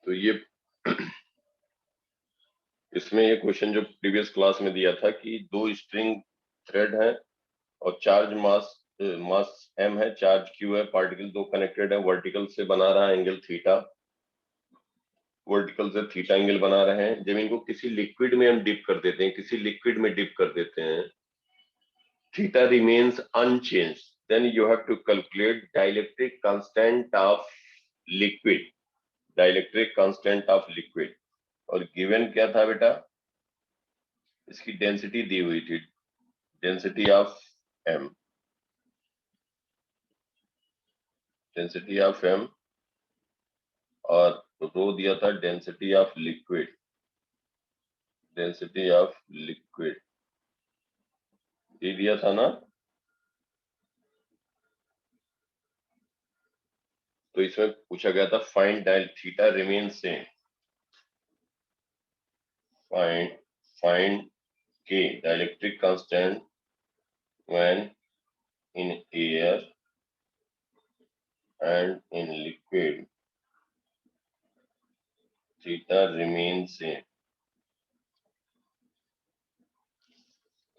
तो ये इसमें ये क्वेश्चन जो प्रीवियस क्लास में दिया था कि दो स्ट्रिंग थ्रेड है और चार्ज मास m है, चार्ज q है, पार्टिकल दो कनेक्टेड है, वर्टिकल से बना रहा है एंगल थीटा, वर्टिकल से थीटा एंगल बना रहे हैं। जब इनको किसी लिक्विड में हम डिप कर देते हैं, किसी लिक्विड में डिप कर देते हैं, theta remains unchanged, then you have to calculate dielectric constant of liquid, dielectric constant of liquid. और गिवन क्या था बेटा, इसकी डेंसिटी दी हुई थी, density of m, density of m, और रो दिया था density of liquid, density of liquid ये दिया था ना। तो इसमें पूछा गया था find dial theta remain same, find K dielectric constant when in air and in liquid theta remain same.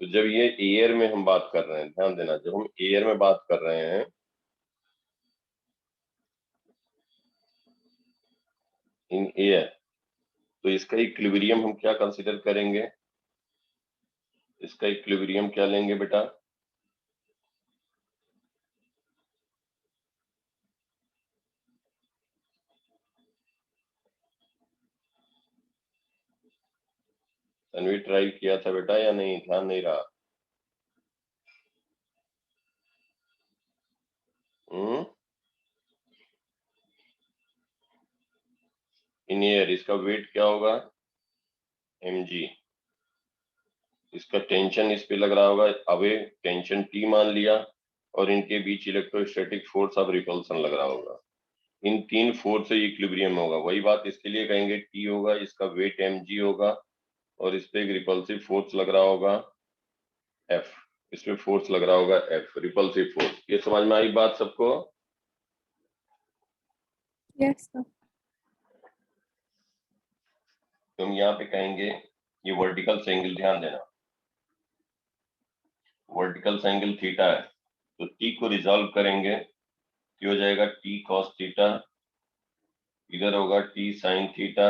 तो जब ये एयर में हम बात कर रहे हैं, ध्यान देना, जब हम एयर में बात कर रहे हैं, इन एयर, तो इसका इक्विलिब्रियम हम क्या कंसीडर करेंगे, इसका इक्विलिब्रियम क्या लेंगे बेटा, तन्वी ट्राई किया था बेटा या नहीं, ध्यान नहीं रहा? इन एयर इसका वेट क्या होगा, mg, इसका टेंशन इस पे लग रहा होगा, अवे टेंशन T मान लिया, और इनके बीच इलेक्ट्रोस्टैटिक फोर्स ऑफ रिपल्सन लग रहा होगा। इन तीन फोर्स से इक्विलिब्रियम होगा, वही बात इसके लिए कहेंगे, T होगा, इसका वेट mg होगा, और इस पे एक रिपल्सिव फोर्स लग रहा होगा F, इस पे फोर्स लग रहा होगा F, रिपल्सिव फोर्स। ये समझ में आई बात सबको? Yes sir. तो हम यहाँ पे कहेंगे ये वर्टिकल एंगल, ध्यान देना, वर्टिकल एंगल थीटा है, तो T को रिजॉल्व करेंगे, क्या हो जाएगा, T cos थीटा, इधर होगा T sin थीटा,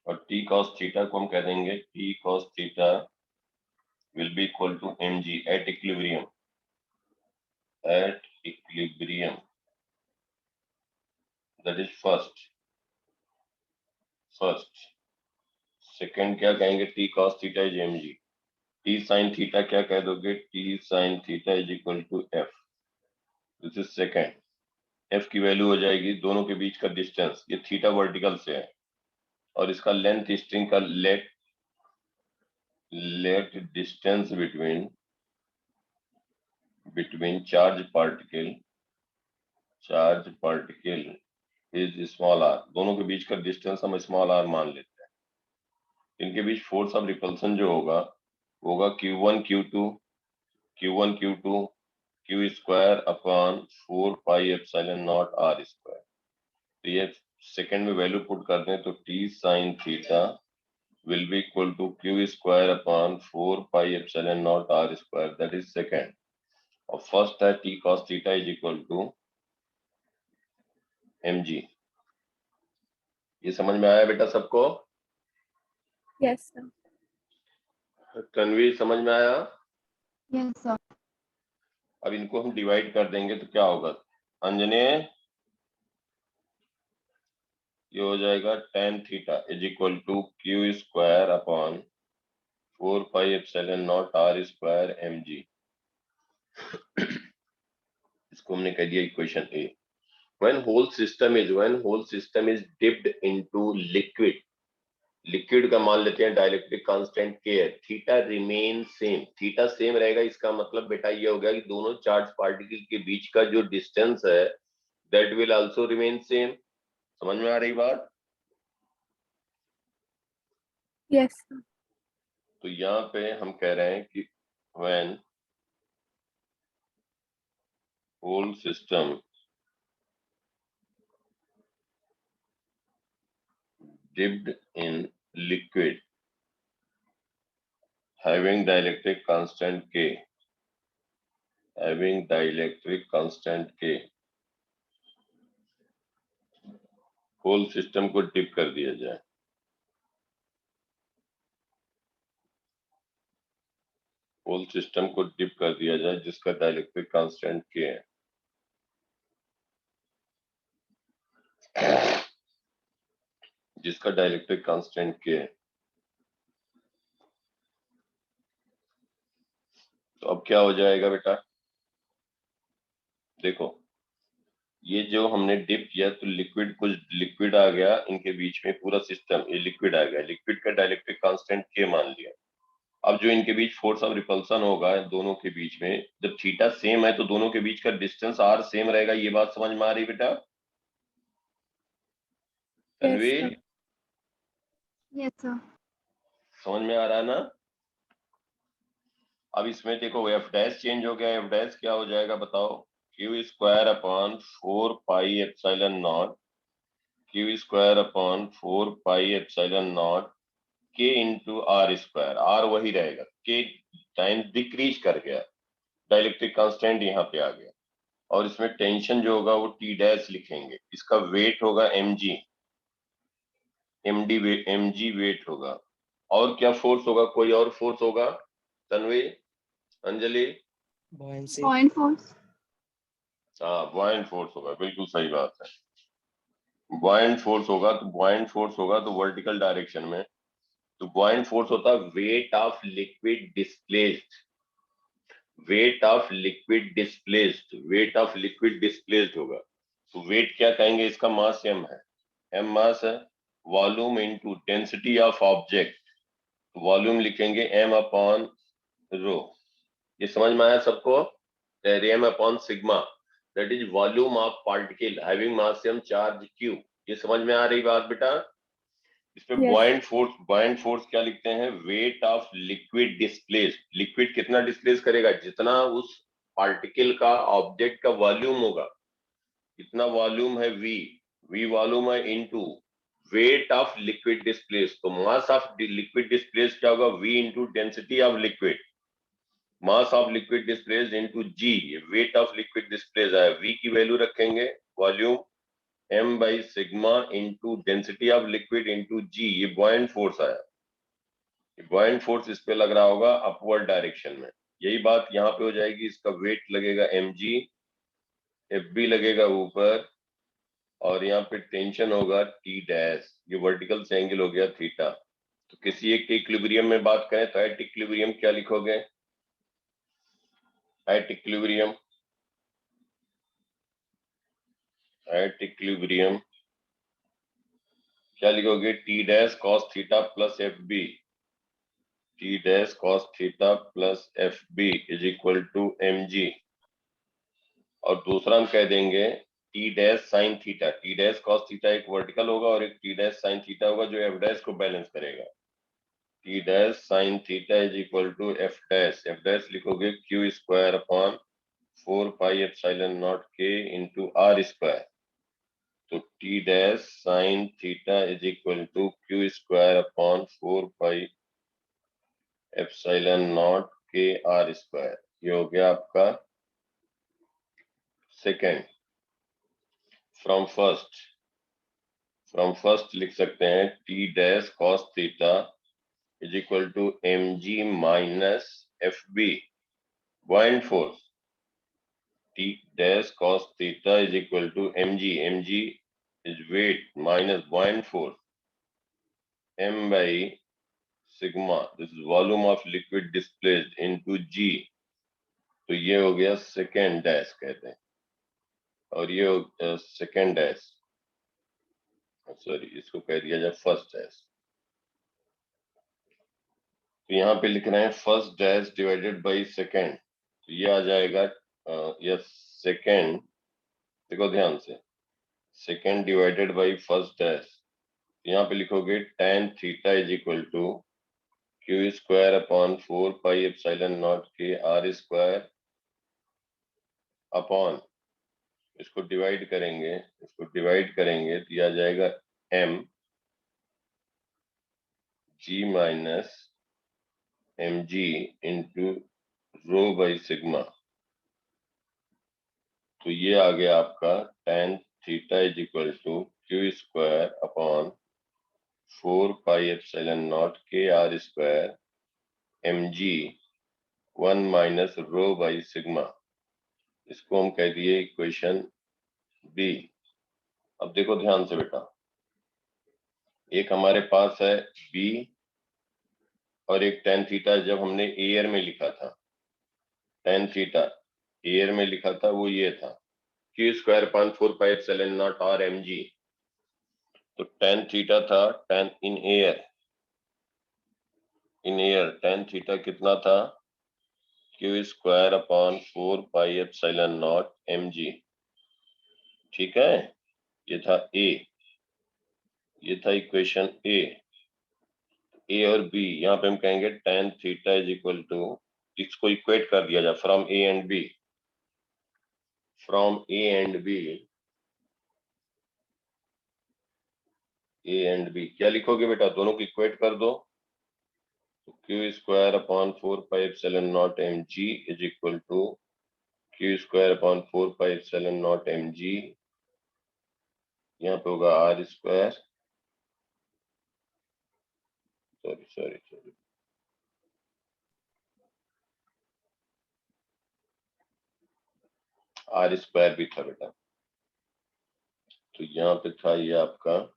और T cos थीटा को हम कह देंगे T cos theta will be equal to mg at equilibrium, at equilibrium, that is first, second क्या कहेंगे, T cos theta is mg, T sin theta क्या कह दोगे, T sin theta is equal to F, this is second. F की value हो जाएगी दोनों के बीच का डिस्टेंस, ये थीटा वर्टिकल से है, और इसका लेंथ स्ट्रिंग का let distance between charge particle is small r, दोनों के बीच का डिस्टेंस हम स्मॉल r मान लेते हैं। इनके बीच फोर्स ऑफ रिपल्सन जो होगा Q1 Q2 Q square upon 4 pi epsilon naught r square. तो ये सेकंड में वैल्यू पुट कर दें तो T sin theta will be equal to Q square upon 4 pi epsilon naught r square, that is second। और first है T cos theta is equal to mg। ये समझ में आया बेटा सबको? Yes sir. तन्वी समझ में आया? Yes sir. अब इनको हम डिवाइड कर देंगे तो क्या होगा, अंजने, ये हो जाएगा tan theta is equal to Q square upon 4 pi epsilon naught r square mg। इसको हमने कह दिया equation A. when whole system is dipped into liquid का मान लेते हैं डाइलेक्ट्रिक कांस्टेंट के है, theta remain same, theta same रहेगा, इसका मतलब बेटा ये हो गया कि दोनों चार्ज पार्टिकल के बीच का जो डिस्टेंस है that will also remain same. समझ में आ रही बात? यस। तो यहाँ पे हम कह रहे हैं कि when whole system dipped in liquid having dielectric constant K, having dielectric constant K, whole system को डिप कर दिया जाए। होल सिस्टम को डिप कर दिया जाए जिसका डाइलेक्ट्रिक कांस्टेंट K है। जिसका डाइलेक्ट्रिक कांस्टेंट K है। तो अब क्या हो जाएगा बेटा, देखो ये जो हमने डिप किया तो लिक्विड, कुछ लिक्विड आ गया इनके बीच में, पूरा सिस्टम ये लिक्विड आ गया, लिक्विड का डाइलेक्ट्रिक कांस्टेंट K मान लिया। अब जो इनके बीच फोर्स ऑफ रिपल्सन होगा दोनों के बीच में, जब थीटा सेम है तो दोनों के बीच का डिस्टेंस r सेम रहेगा। ये बात समझ में आ रही बेटा? Tanveer, Yes, sir. समझ में आ रहा है ना? अब इसमें देखो एफ डैश चेंज हो गया, एफ डैश क्या हो जाएगा बताओ, Q square upon 4 pi epsilon not, Q square upon 4 pi epsilon naught के इंटू आर स्क्वायर, आर वही रहेगा, के टाइम डिक्रीज कर गया, डाइलेक्ट्रिक कांस्टेंट यहाँ पे आ गया, और इसमें टेंशन जो होगा वो टी डैश लिखेंगे, इसका वेट होगा mg, mg वेट होगा, और क्या फोर्स होगा, कोई और फोर्स होगा तन्वी, अंजलि? Point force. हाँ बॉयंट फोर्स होगा, बिल्कुल सही बात है। बॉयंट फोर्स होगा, तो बॉयंट फोर्स होगा तो वर्टिकल डायरेक्शन में, तो बॉयंट फोर्स होता है weight of liquid displaced, weight of liquid displaced, weight of liquid displaced होगा। तो वेट क्या कहेंगे, इसका मास m है, m मास है, volume into density of object, volume लिखेंगे m अपॉन रो। ये समझ में आया सबको? m upon sigma, that is volume of particle having mass m charge q। ये समझ में आ रही बात बेटा? इसमें Yes. Buoyant force, buoyant force क्या लिखते हैं, weight of liquid displaced, liquid कितना डिस्प्लेस करेगा, जितना उस पार्टिकल का ऑब्जेक्ट का वॉल्यूम होगा, इतना वॉल्यूम है v, v वॉल्यूम है into weight of liquid displace, तो मास ऑफ लिक्विड डिस्प्लेस क्या होगा, v into density of liquid, mass of liquid displaced into g, weight of liquid displace है, v की वैल्यू रखेंगे volume m by sigma into density of liquid into g, ये buoyant force आया। Buoyant force इस पे लग रहा होगा अपवर्ड डायरेक्शन में, यही बात यहाँ पे हो जाएगी, इसका वेट लगेगा mg, fb लगेगा ऊपर, और यहाँ पे टेंशन होगा टी डैश, ये वर्टिकल से एंगल हो गया थीटा। तो किसी एक के इक्विलिब्रियम में बात करें तो एट इक्विलिब्रियम क्या लिखोगे, एट इक्विलिब्रियम, एट इक्विलिब्रियम क्या लिखोगे, T dash cos theta plus F B, T dash cos theta plus F B is equal to M G, और दूसरा हम कह देंगे T dash sine theta, T dash cos theta एक vertical होगा और एक टी डैश साइन थीटा होगा जो एफ डैश को बैलेंस करेगा, T dash sine theta is equal to F dash लिखोगे Q square upon 4 pi epsilon naught के इंटू आर स्क्वायर, तो T dash sine theta is equal to Q square upon 4 pi epsilon naught K R square, ये हो गया आपका second. From first लिख सकते हैं T dash cos theta is equal to M G minus F B, buoyant force, T dash cos theta is equal to M G is weight minus buoyant force m by sigma, this is volume of liquid displaced into g, तो ये हो गया second dash कहते हैं, और ये हो second dash, sorry इसको कह दिया जाए फर्स्ट डैश, तो यहाँ पे लिख रहे हैं first dash divided by second, तो ये आ जाएगा यस सेकेंड, देखो ध्यान से, second divided by first dash, यहाँ पे लिखोगे tan theta is equal to Q square upon 4 pi epsilon naught K R square upon, इसको डिवाइड करेंगे तो यह आ जाएगा m G minus mg into rho by sigma. तो ये आ गया आपका tan theta is equal to Q square upon 4 pi epsilon naught K R square mg 1 minus rho by sigma. इसको हम कह दिए इक्वेशन बी। अब देखो ध्यान से बेटा, एक हमारे पास है बी और एक tan थीटा। जब हमने एयर में लिखा था tan थीटा एयर में लिखा था वो ये था Q square upon 4 pi epsilon naught R mg। तो tan थीटा था tan in air tan theta कितना था Q square upon 4 pi epsilon naught mg। ठीक है, ये था ए, ये था इक्वेशन ए और बी। यहाँ पे हम कहेंगे tan theta is equal to, इसको इक्वेट कर दिया जाए from A and B, from A and B क्या लिखोगे बेटा, दोनों को इक्वेट कर दो। Q square upon 4 pi epsilon naught mg is equal to Q square upon 4 pi epsilon naught mg। यहाँ पे होगा R square, sorry R square भी था बेटा। तो यहाँ पे था ये आपका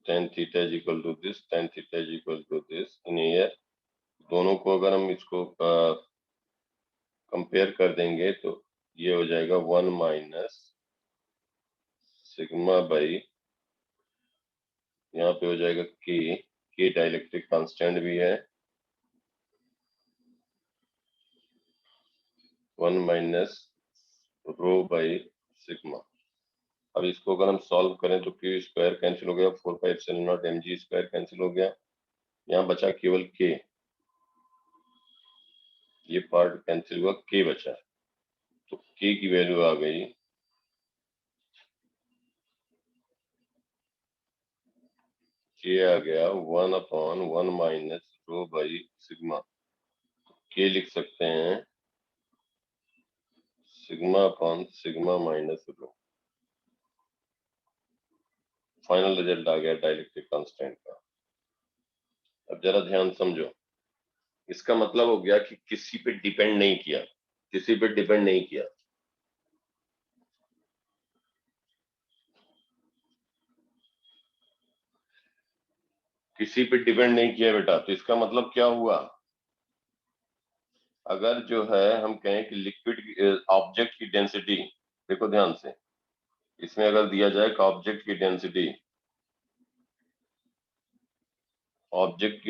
tan theta is equal to this, tan theta is equal to this in air. दोनों को अगर हम इसको कंपेयर कर देंगे तो ये हो जाएगा 1 माइनस सिग्मा बाई, यहाँ पे हो जाएगा के डाइलेक्ट्रिक कांस्टेंट भी है, 1 माइनस रो बाई सिग्मा। अब इसको अगर हम सॉल्व करें तो क्यू स्क्वायर कैंसिल हो गया, 4 pi epsilon naught mg square cancel हो गया, यहाँ बचा केवल के, ये पार्ट कैंसिल हुआ, के बचा। तो के की वैल्यू आ गई के आ गया 1 upon 1 minus rho by sigma. K लिख सकते हैं sigma upon sigma minus rho. Final result आ गया डाइलेक्ट्रिक कांस्टेंट का। अब जरा ध्यान समझो, इसका मतलब हो गया कि किसी पे डिपेंड नहीं किया, किसी पे डिपेंड नहीं किया। किसी पे डिपेंड नहीं किया बेटा। तो इसका मतलब क्या हुआ, अगर जो है हम कहें कि लिक्विड ऑब्जेक्ट की डेंसिटी, देखो ध्यान से, इसमें अगर दिया जाए कि ऑब्जेक्ट की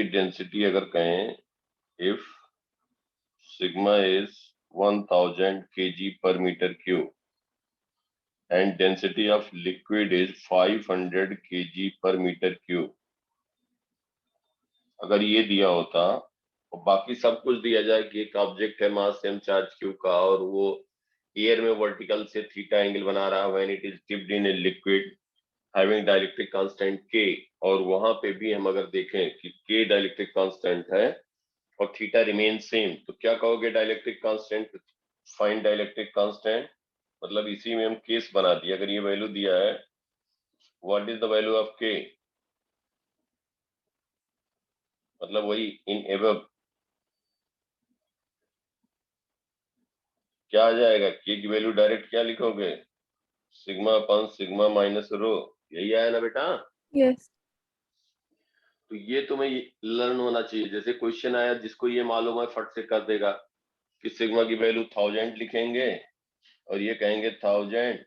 डेंसिटी अगर कहें if sigma is 1000 kg per meter cube and density of liquid is 500 kg per meter cube, अगर ये दिया होता और बाकी सब कुछ दिया जाए कि एक ऑब्जेक्ट है मास सेम चार्ज क्यू का और वो एयर में वर्टिकल से थीटा एंगल बना रहा है when it is dipped in a liquid having dielectric constant के, और वहां पे भी हम अगर देखें कि के डाइलेक्ट्रिक कांस्टेंट है और थीटा रिमेन सेम, तो क्या कहोगे dielectric constant, find dielectric constant. मतलब इसी में हम केस बना दिया, अगर ये वैल्यू दिया है what is the value of के, मतलब वही इन एबव क्या आ जाएगा, के की वैल्यू डायरेक्ट क्या लिखोगे, सिग्मा अपॉन सिग्मा माइनस रो। यही आया ना बेटा। Yes. तो ये तुम्हें लर्न होना चाहिए। जैसे क्वेश्चन आया जिसको ये मालूम है फट से कर देगा कि सिग्मा की वैल्यू 1000 लिखेंगे और ये कहेंगे 1000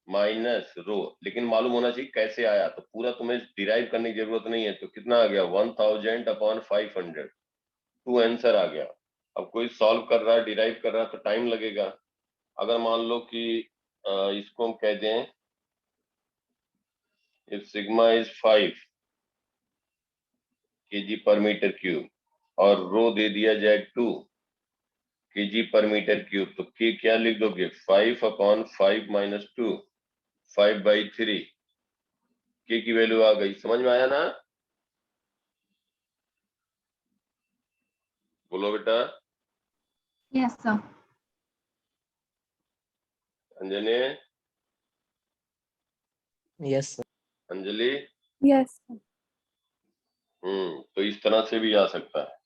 माइनस रो, लेकिन मालूम होना चाहिए कैसे आया। तो पूरा तुम्हें डिराइव करने की जरूरत नहीं है। तो कितना आ गया 1000 अपॉन 500, टू आंसर आ गया। अब कोई सॉल्व कर रहा है, डिराइव कर रहा है तो टाइम लगेगा। अगर मान लो कि इसको हम कह दें इफ सिग्मा इज 5 kg पर मीटर क्यूब और रो दे दिया जाए 2 kg पर मीटर क्यूब, तो के क्या लिख दोगे 5 अपॉन 5 माइनस 2, 5/3। के की वैल्यू आ गई, समझ में आया ना। बोलो बेटा। Yes, sir. Anjani, Yes, sir. Anjali, Yes, sir. तो इस तरह से भी आ सकता है।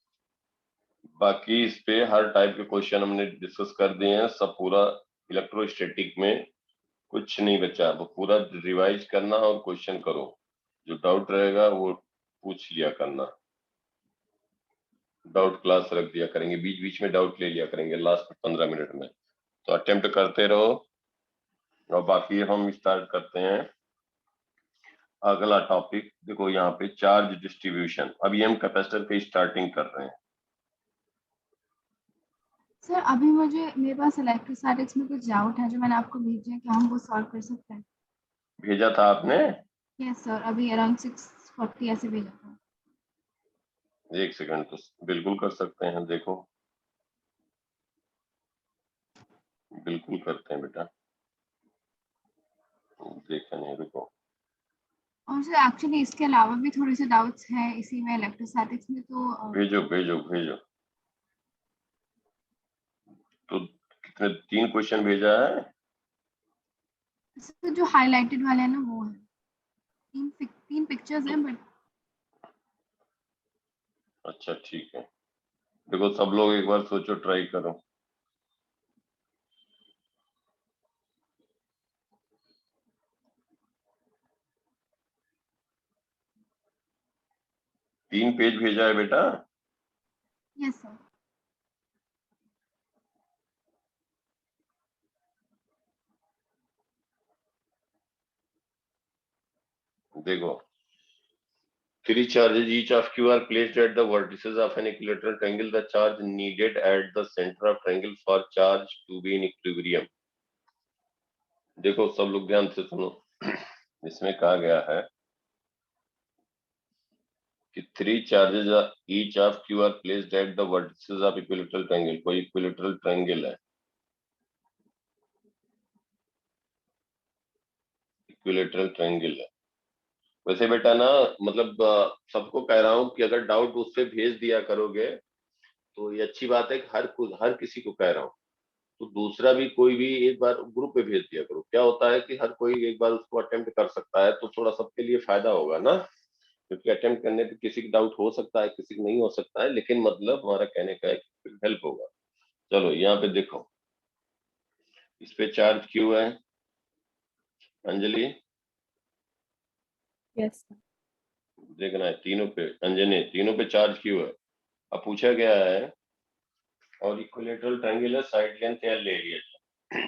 बाकी इस पे हर टाइप के क्वेश्चन हमने डिस्कस कर दिए हैं, सब पूरा इलेक्ट्रोस्टैटिक में कुछ नहीं बचा, वो पूरा रिवाइज करना और क्वेश्चन करो, जो डाउट रहेगा वो पूछ लिया करना, डाउट क्लास रख दिया करेंगे, बीच बीच में डाउट ले लिया करेंगे लास्ट 15 मिनट में, तो अटेम्प्ट करते रहो। और बाकी हम स्टार्ट करते हैं अगला टॉपिक। देखो यहाँ पे चार्ज डिस्ट्रीब्यूशन, अभी हम कैपेसिटर की स्टार्टिंग कर रहे हैं। सर अभी मेरे पास इलेक्ट्रोस्टैटिक्स में कुछ डाउट है जो मैंने आपको भेजे हैं, क्या हम वो सॉल्व कर सकते हैं? भेजा था आपने? यस सर, अभी अराउंड 6:40 ऐसे भेजा था। एक सेकंड, तो बिल्कुल कर सकते हैं, देखो बिल्कुल करते हैं बेटा, देखा नहीं, रुको। और सर एक्चुअली इसके अलावा भी थोड़े से डाउट्स हैं इसी में इलेक्ट्रोस्टैटिक्स में, तो भेजो भेजो भेजो। तो कितने, 3 क्वेश्चन भेजा है? सर जो हाईलाइटेड वाले हैं ना वो है, तीन पिक्चर्स हैं बट। अच्छा ठीक है, देखो सब लोग एक बार सोचो, ट्राई करो। तीन पेज भेजा है बेटा? Yes sir. देखो, 3 charges each of Q are placed at the vertices of an equilateral triangle. The charge needed at the center of triangle for charge to be in equilibrium. देखो सब लोग ध्यान से सुनो, इसमें कहा गया है कि 3 charges each of Q are placed at the vertices of equilateral triangle. कोई equilateral triangle है, इक्विलेटरल ट्रायंगल है। वैसे बेटा ना, मतलब सबको कह रहा हूँ कि अगर डाउट उस पे भेज दिया करोगे तो ये अच्छी बात है कि हर किसी को कह रहा हूँ, तो दूसरा भी कोई भी एक बार ग्रुप पे भेज दिया करो। क्या होता है कि हर कोई एक बार उसको अटेम्प्ट कर सकता है, तो थोड़ा सबके लिए फायदा होगा ना, क्योंकि अटेम्प्ट करने पे किसी की डाउट हो सकता है, किसी की नहीं हो सकता है, लेकिन मतलब हमारा कहने का है कि हेल्प होगा। चलो यहाँ पे देखो, इस पे चार्ज क्यों है अंजलि? Yes sir. देखना है तीनों पे, अंजनी तीनों पे चार्ज क्यों है। अब पूछा गया है, और इक्विलेटरल ट्रायंगल है, साइड लेंथ एल ले लिया,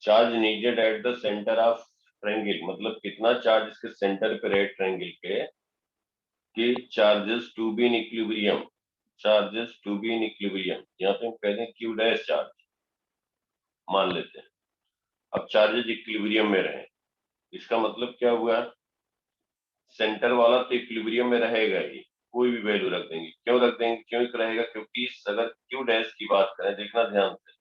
charge needed at the centre of triangle, मतलब कितना चार्ज इसके सेंटर पे रहे ट्रायंगल के, कि charges to be in equilibrium, charges to be in equilibrium, यहाँ पे हम कहते हैं क्यू डैश चार्ज मान लेते हैं। अब चार्जेस इक्विलिब्रियम में रहे, इसका मतलब क्या हुआ, सेंटर वाला तो इक्विलिब्रियम में रहेगा ही, कोई भी वैल्यू रख देंगे। क्यों रख देंगे, क्यों रहेगा, क्योंकि अगर क्यू डैश की बात करें, देखना ध्यान से,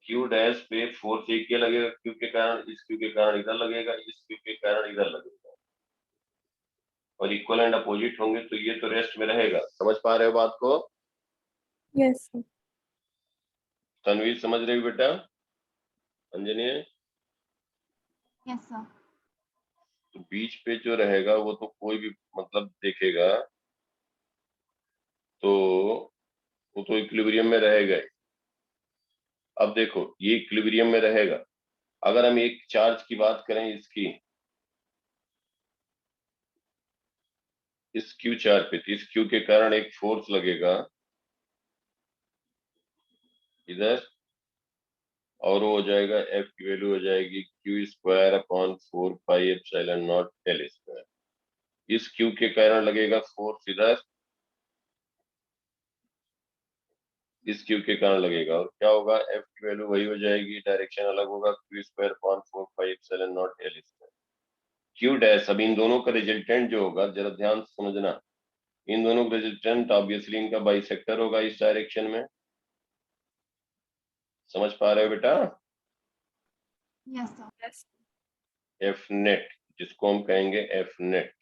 क्यू डैश पे फोर्स एक ही लगेगा, क्यू के कारण, इस क्यू के कारण इधर लगेगा, इस क्यू के कारण इधर लगेगा, और इक्वल एंड अपोजिट होंगे, तो ये तो रेस्ट में रहेगा। समझ पा रहे हो बात को? Yes sir. तनवीर समझ रही हो बेटा? अंजनी? Yes sir. तो बीच पे जो रहेगा वो तो कोई भी मतलब देखेगा तो वो तो इक्विलिब्रियम में रहेगा ही। अब देखो ये इक्विलिब्रियम में रहेगा, अगर हम एक चार्ज की बात करें, इसकी इस क्यू चार्ज पे, तो इस क्यू के कारण एक फोर्स लगेगा इधर, और वो हो जाएगा, एफ की वैल्यू हो जाएगी Q square upon 4 pi epsilon naught L square. इस क्यू के कारण लगेगा फोर्स इधर, इस क्यू के कारण लगेगा, और क्या होगा, एफ की वैल्यू वही हो जाएगी, डायरेक्शन अलग होगा, Q square upon 4 pi epsilon naught L square. Q dash, अब इन दोनों का रिजल्टेंट जो होगा, जरा ध्यान से समझना, इन दोनों का रिजल्टेंट ऑब्वियसली इनका बाइसेक्टर होगा इस डायरेक्शन में। समझ पा रहे हो बेटा? Yes sir. एफ नेट, जिसको हम कहेंगे एफ नेट,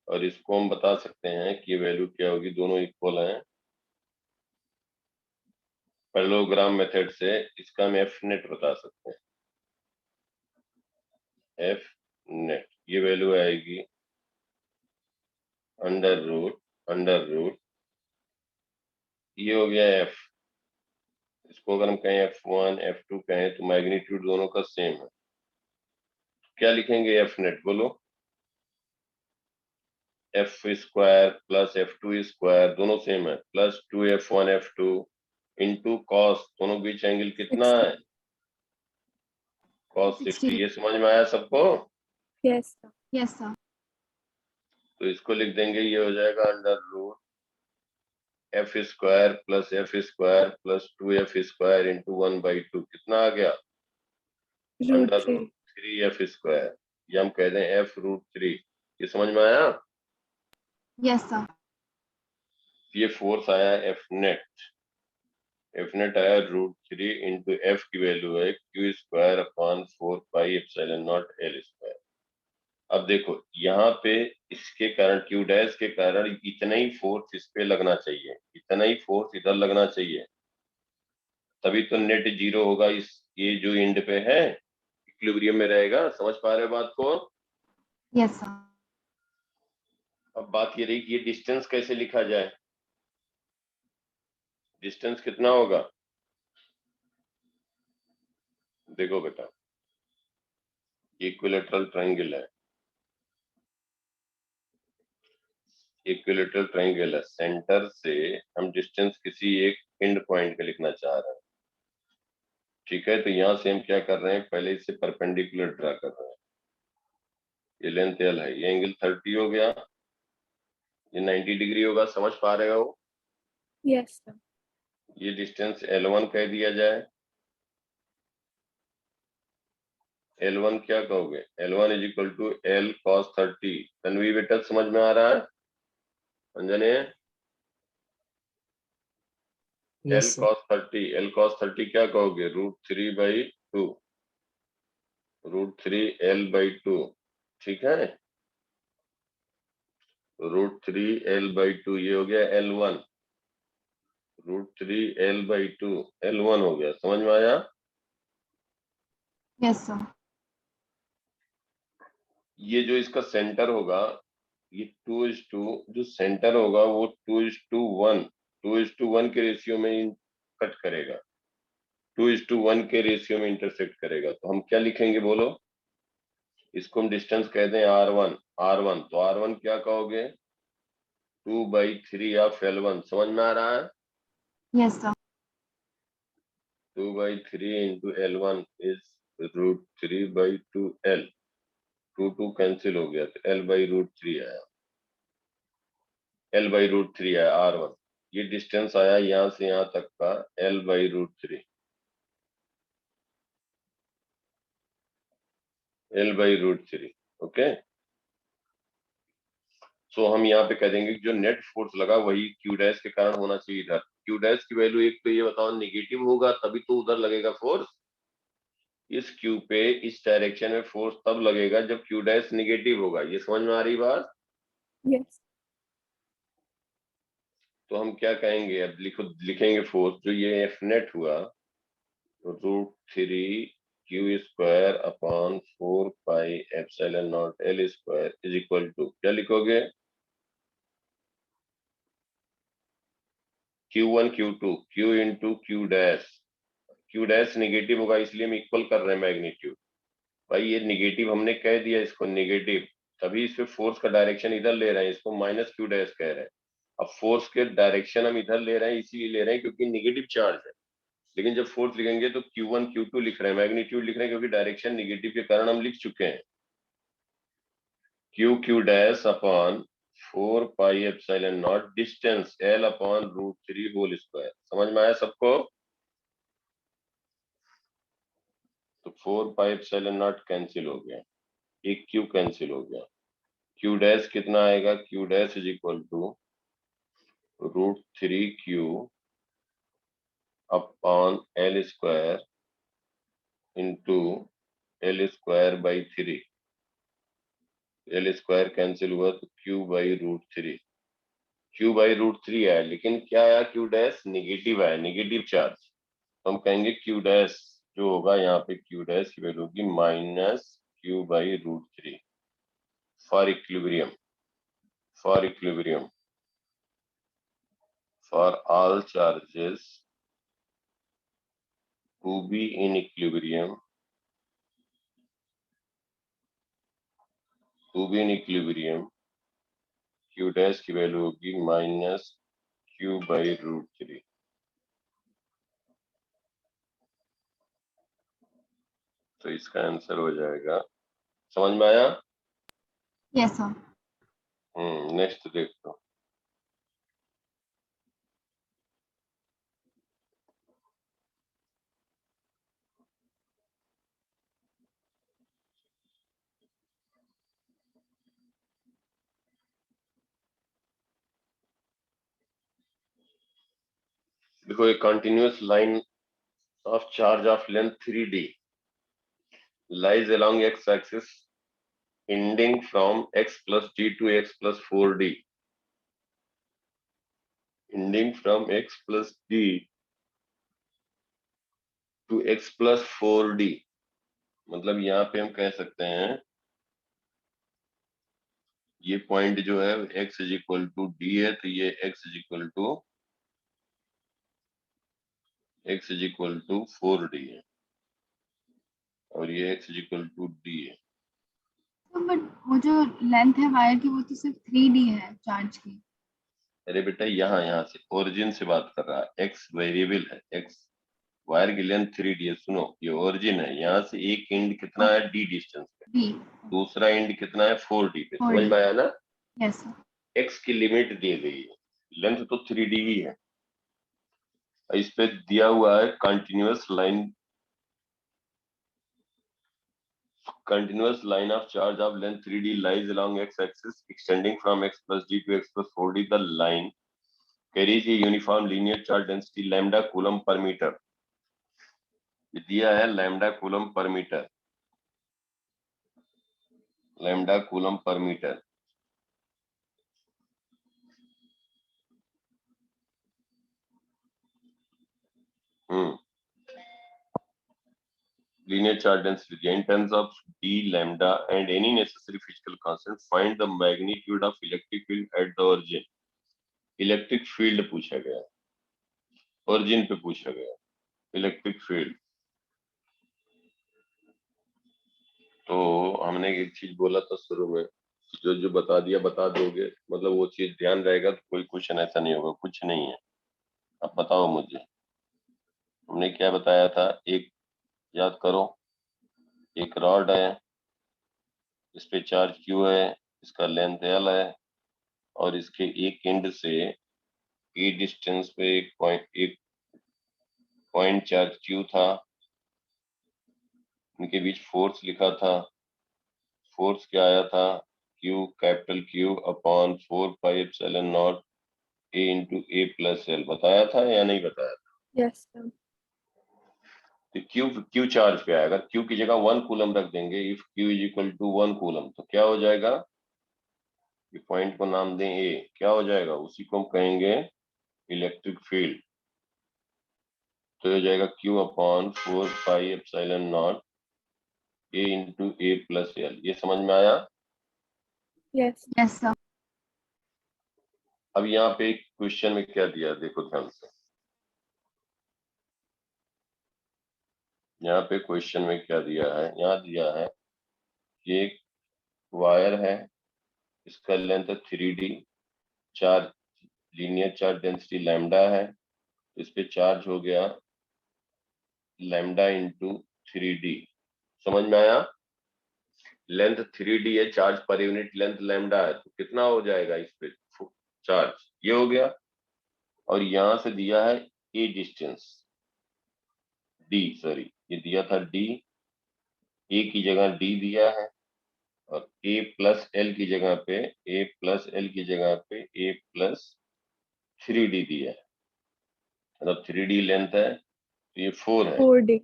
और इसको हम बता सकते हैं कि वैल्यू क्या होगी, दोनों इक्वल हैं। पैरेललोग्राम मेथड से इसका हम एफ नेट बता सकते हैं। एफ नेट ये वैल्यू आएगी अंडर रूट ये हो गया एफ। इसको अगर हम कहें F1 F2 कहें तो मैग्नीट्यूड दोनों का सेम है। क्या लिखेंगे एफ नेट बोलो? F square plus F2 square दोनों सेम है, plus 2F1 F2 into cos, दोनों बीच एंगल कितना है? cos 60। ये समझ में आया सबको? Yes sir. Yes sir. तो इसको लिख देंगे, ये हो जाएगा under root F square plus plus 2F square into 1/2 कितना आ गया? अंडर √3। रूट 3F स्क्वायर, या हम कह दें F√3। ये समझ में आया? Yes sir. ये फोर्स आया एफ नेट आया √3 इंटू एफ की वैल्यू है Q square upon 4πε0 L square. अब देखो यहाँ पे इसके कारण Q डैश के कारण इतना ही फोर्स इस पे लगना चाहिए, इतना ही फोर्स इधर लगना चाहिए, तभी तो नेट जीरो होगा। इस ये जो एंड पे है इक्विलिब्रियम में रहेगा। समझ पा रहे हो बात को? Yes sir. अब बात ये रही कि ये डिस्टेंस कैसे लिखा जाए। डिस्टेंस कितना होगा? देखो बेटा, इक्विलैटरल ट्रायंगल है, इक्विलैटरल ट्रायंगल है। सेंटर से हम डिस्टेंस किसी एक एंड पॉइंट का लिखना चाह रहे हैं, ठीक है? तो यहाँ से हम क्या कर रहे हैं, पहले इसे परपेंडिकुलर ड्रा कर रहे हैं। ये लेंथ L है, ये एंगल 30 हो गया, ये 90 डिग्री होगा। समझ पा रहे हो? Yes sir. ये डिस्टेंस L1 कह दिया जाए। L1 क्या कहोगे? L1 is equal to L cos 30। Tanvi बेटा समझ में आ रहा है? अंजने, L cos 30 क्या कहोगे? √3/2, √3L/2, ठीक है? √3L/2 ये हो गया L1, √3L/2 L1 हो गया। समझ में आया? Yes sir. ये जो इसका सेंटर होगा, ये 2:2 जो सेंटर होगा वो 2:1 के रेशियो में कट करेगा, 2:1 के रेशियो में इंटरसेक्ट करेगा। तो हम क्या लिखेंगे बोलो? इसको हम डिस्टेंस कह दें R1। तो R1 क्या कहोगे? 2/3 ऑफ L1। समझ में आ रहा है? Yes sir. 2/3 into L1 is √3/2L। 2 cancel हो गया तो L/√3 आया, L/√3 आया R1। ये डिस्टेंस आया यहाँ से यहाँ तक का L/√3, L/√3। ओके, सो हम यहाँ पे कह देंगे कि जो नेट फोर्स लगा वही Q डैश के कारण होना चाहिए इधर। Q डैश की वैल्यू एक तो ये बताओ नेगेटिव होगा तभी तो उधर लगेगा फोर्स। इस Q पे इस डायरेक्शन में फोर्स तब लगेगा जब Q डैश नेगेटिव होगा। ये समझ में आ रही बात? यस। तो हम क्या कहेंगे, अब लिखेंगे फोर्स जो ये एफ नेट हुआ √3 Q square upon 4πε0 L square is equal to, क्या लिखोगे? Q1 Q2 Q into Q dash. Q dash negative होगा इसलिए हम इक्वल कर रहे हैं मैग्नीट्यूड। भाई ये नेगेटिव हमने कह दिया इसको नेगेटिव, तभी इस पे फोर्स का डायरेक्शन इधर ले रहे हैं, इसको -Q डैश कह रहे हैं। अब फोर्स के डायरेक्शन हम इधर ले रहे हैं, इसीलिए ले रहे हैं क्योंकि नेगेटिव चार्ज है। लेकिन जब फोर्स लिखेंगे तो Q1 Q2 लिख रहे हैं, मैग्नीट्यूड लिख रहे हैं क्योंकि डायरेक्शन नेगेटिव के कारण हम लिख चुके हैं। Q dash upon 4πε0 distance L upon √3 whole square. समझ में आया सबको? तो 4πε0 कैंसिल हो गया, एक Q कैंसिल हो गया। Q डैश कितना आएगा? Q dash is equal to √3Q upon L square into L square by 3। L square cancel हुआ तो Q by root three, Q by root three आया, लेकिन क्या आया, क्यू डैश निगेटिव आया, निगेटिव चार्ज, तो हम कहेंगे क्यू डैश जो होगा यहाँ पे, क्यू डैश की वैल्यू होगी minus Q by root three for equilibrium, for equilibrium, for all charges to be in equilibrium, to be in equilibrium, q dash की वैल्यू होगी माइनस q बाई रूट थ्री। तो इसका आंसर हो जाएगा, समझ में आया? Yes sir. नेक्स्ट देखो। देखो, एक continuous line of charge of length 3d lies along x axis ending from x plus d to x plus 4d, ending from x plus d to x plus 4d, मतलब यहाँ पे हम कह सकते हैं ये पॉइंट जो है x is equal to D है, तो ये x is equal to 4d है, और ये x is equal to d है। तो बट वो जो लेंथ है वायर की वो तो सिर्फ 3D है चार्ज की। अरे बेटा, यहाँ से ओरिजिन से बात कर रहा है, x वेरिएबल है, x वायर की लेंथ 3d है। सुनो, ये ओरिजिन है, यहाँ से एक एंड कितना है d डिस्टेंस पे, डी। दूसरा एंड कितना है 4d पे, समझ में आया ना? Yes sir. x की लिमिट दी गई है, लेंथ तो 3d ही है, इस पे दिया हुआ है continuous line, continuous line of charge of length 3d lies along x-axis extending from x plus d to x plus 4d. The line carries a uniform linear charge density lambda coulomb per meter. दिया है lambda coulomb per meter, lambda coulomb per meter. Linear charge density in terms of d lambda and any necessary physical constant. Find the magnitude of electric field at the origin. Electric field पूछा गया, origin पे पूछा गया electric field. तो हमने एक चीज बोला था शुरू में, जो जो बता दिया बता दोगे, मतलब वो चीज ध्यान रहेगा तो कोई क्वेश्चन ऐसा नहीं होगा, कुछ नहीं है। अब बताओ मुझे, हमने क्या बताया था, एक याद करो, एक रॉड है, इस पे चार्ज Q है, इसका लेंथ L है, और इसके एक एंड से E डिस्टेंस पे एक पॉइंट चार्ज Q था, इनके बीच फोर्स लिखा था, फोर्स क्या आया था, Q capital Q upon 4 pi epsilon not A into A plus L, बताया था या नहीं बताया था? Yes, sir. तो Q चार्ज पे आएगा, Q की जगह 1 कूलम रख देंगे, if Q is equal to 1 coulomb, तो क्या हो जाएगा, ये पॉइंट को नाम दें A, क्या हो जाएगा, उसी को हम कहेंगे इलेक्ट्रिक फील्ड। तो हो जाएगा Q upon 4 pi epsilon not A into A plus L। ये समझ में आया? Yes. Yes sir. अब यहाँ पे क्वेश्चन में क्या दिया, देखो ध्यान से, यहाँ पे क्वेश्चन में क्या दिया है, यहाँ दिया है कि एक वायर है, इसका लेंथ है 3d, charge linear charge density lambda है, इस पे चार्ज हो गया लैम्डा इंटू 3d, समझ में आया? लेंथ 3d है, charge per unit length lambda है, तो कितना हो जाएगा इस पे चार्ज, ये हो गया, और यहां से दिया है ए डिस्टेंस d, सॉरी ये दिया था d, ए की जगह d दिया है, और a प्लस एल की जगह पे a प्लस एल की जगह पे a प्लस 3d दिया है, मतलब 3d लेंथ है, तो ये 4 है, 4D.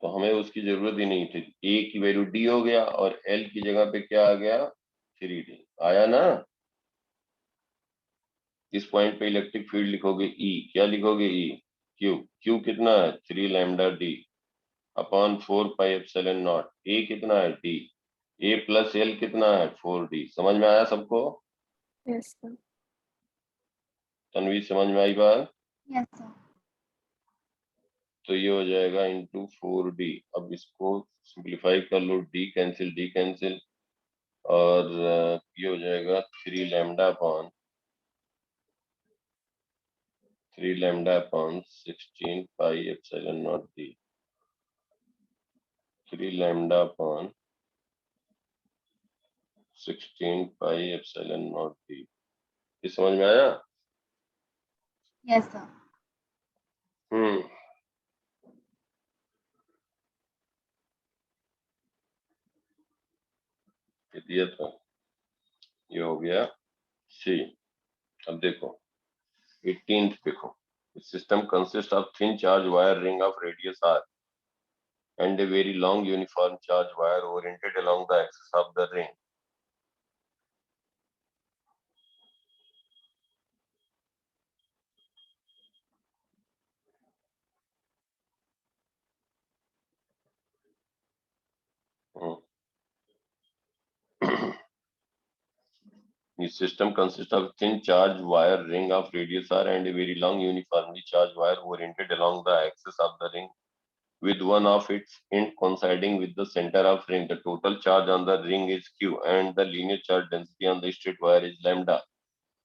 तो हमें उसकी जरूरत ही नहीं थी, a की वैल्यू d हो गया, और l की जगह पे क्या आ गया 3D आया ना। इस पॉइंट पे इलेक्ट्रिक फील्ड लिखोगे E, क्या लिखोगे E, Q कितना है 3 lambda D upon 4 pi epsilon not, A कितना है D, A प्लस L कितना है 4D। समझ में आया सबको? Yes, sir. तन्वी समझ में आई बात? Yes sir. तो ये हो जाएगा इंटू 4D। अब इसको सिंप्लीफाई कर लो, D कैंसिल और ये हो जाएगा 3 lambda upon 16 pi epsilon not D, 3 lambda upon 16 pi epsilon not D। ये समझ में आया? Yes sir. ये दिया था, ये हो गया C। अब देखो 18th देखो, system consists of thin charge wire ring of radius r and a very long uniform charge wire oriented along the axis of the ring. This system consists of thin charge wire ring of radius r and a very long uniformly charged wire oriented along the axis of the ring with one of its end coinciding with the center of ring. The total charge on the ring is Q and the linear charge density on the straight wire is lambda.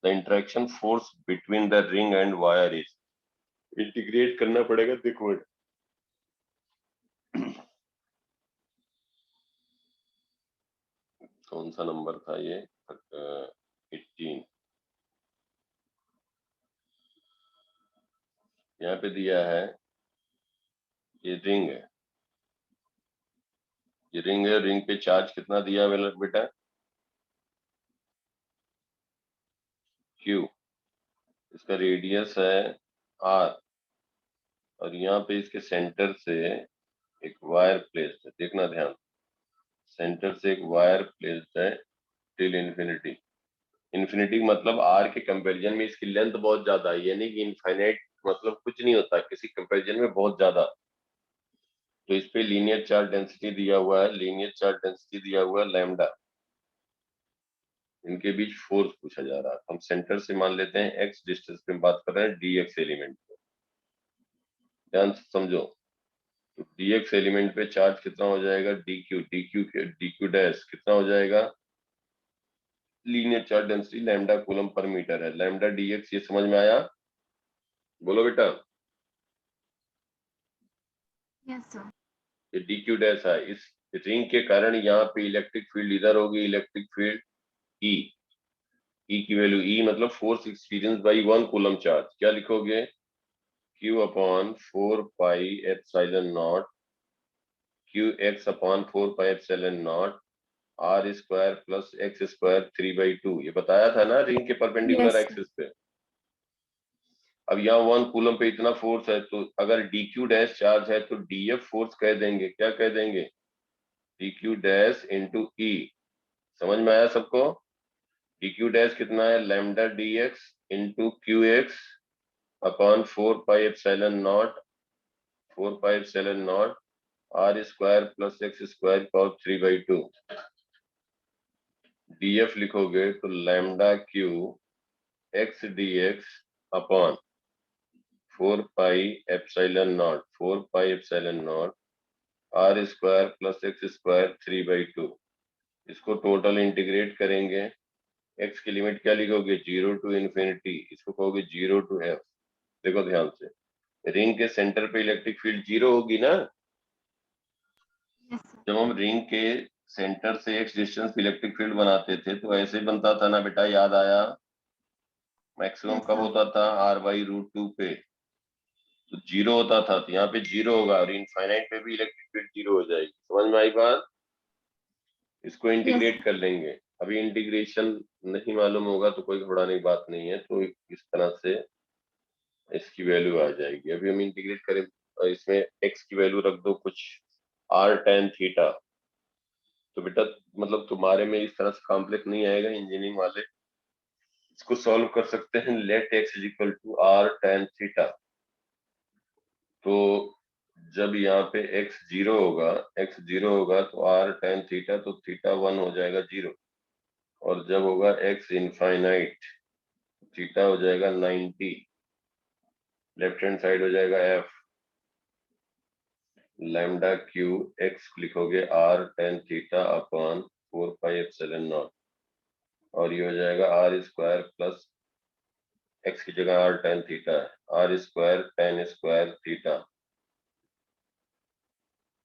The interaction force between the ring and wire is, integrate करना पड़ेगा। देखो कौन सा number था ये, 18। यहाँ पे दिया है ये रिंग है, ये रिंग है, रिंग पे चार्ज कितना दिया है बेटा Q, इसका रेडियस है R और यहाँ पे इसके सेंटर से एक वायर प्लेस्ड है, देखना ध्यान, सेंटर से एक वायर प्लेस्ड है टिल इन्फिनिटी। इन्फिनिटी मतलब R के कंपैरिजन में इसकी लेंथ बहुत ज्यादा है, यानी कि इनफाइनाइट मतलब कुछ नहीं होता, किसी कंपैरिजन में बहुत ज्यादा। तो इस पे लीनियर चार्ज डेंसिटी दिया हुआ है, लीनियर चार्ज डेंसिटी दिया हुआ है लैम्डा, इनके बीच फोर्स पूछा जा रहा है। हम सेंटर से मान लेते हैं x डिस्टेंस पे बात कर रहे हैं dx एलिमेंट पे, ध्यान से समझो। तो dx एलिमेंट पे चार्ज कितना हो जाएगा dq डैश कितना हो जाएगा, linear charge density lambda coulomb per metre है, लैम्डा dx। ये समझ में आया? बोलो बेटा। Yes sir. ये dq डैश है, इस रिंग के कारण यहाँ पे इलेक्ट्रिक फील्ड इधर होगी, इलेक्ट्रिक फील्ड E की वैल्यू E मतलब force experience by 1 coulomb charge, क्या लिखोगे Q upon 4 pi epsilon not, QX upon 4 pi epsilon naught R square plus X square 3/2। ये बताया था ना रिंग के परपेंडिकुलर Yes, एक्सिस पे। अब यहाँ 1 कूलम पे इतना फोर्स है, तो अगर DQ डैश चार्ज है तो DF फोर्स कह देंगे, क्या कह देंगे DQ डैश इंटू E। समझ में आया सबको? DQ डैश कितना है lambda DX into QX upon 4 pi epsilon not, 4 pi epsilon naught R square plus X square power 3/2। DF लिखोगे तो lambda Q X DX upon 4 pi epsilon not, 4 pi epsilon naught R square plus X square 3/2। इसको total integrate करेंगे, x की limit क्या लिखोगे 0 to infinity, इसको कहोगे 0 to f। देखो ध्यान से, रिंग के सेंटर पे इलेक्ट्रिक फील्ड 0 होगी ना। Yes sir. जब हम रिंग के सेंटर से x डिस्टेंस पे इलेक्ट्रिक फील्ड बनाते थे तो ऐसे बनता था ना बेटा, याद आया? मैक्सिमम यस कब सर। होता था R/√2 पे, तो 0 होता था, तो यहाँ पे 0 होगा और इनफाइनाइट पे भी इलेक्ट्रिक फील्ड 0 हो जाएगी। समझ में आई बात? इसको यस इंटीग्रेट सर। कर लेंगे। अभी इंटीग्रेशन नहीं मालूम होगा तो कोई घबराने की बात नहीं है, तो इस तरह से इसकी वैल्यू आ जाएगी। अभी हम इंटीग्रेट करें, इसमें x की वैल्यू रख दो कुछ r tan थीटा, तो बेटा मतलब तुम्हारे में इस तरह से कॉम्प्लेक्स नहीं आएगा, इंजीनियरिंग वाले इसको सॉल्व कर सकते हैं। Let x equal to R tan theta, तो जब यहाँ पे x जीरो होगा तो r tan थीटा, तो थीटा 1 हो जाएगा 0, और जब होगा x इनफाइनाइट थीटा हो जाएगा 90, लेफ्ट हैंड साइड हो जाएगा f, लैम्डा क्यू x लिखोगे r tan theta upon 4 pi epsilon not, और ये हो जाएगा r स्क्वायर प्लस x की जगह r tan थीटा है, r square tan square theta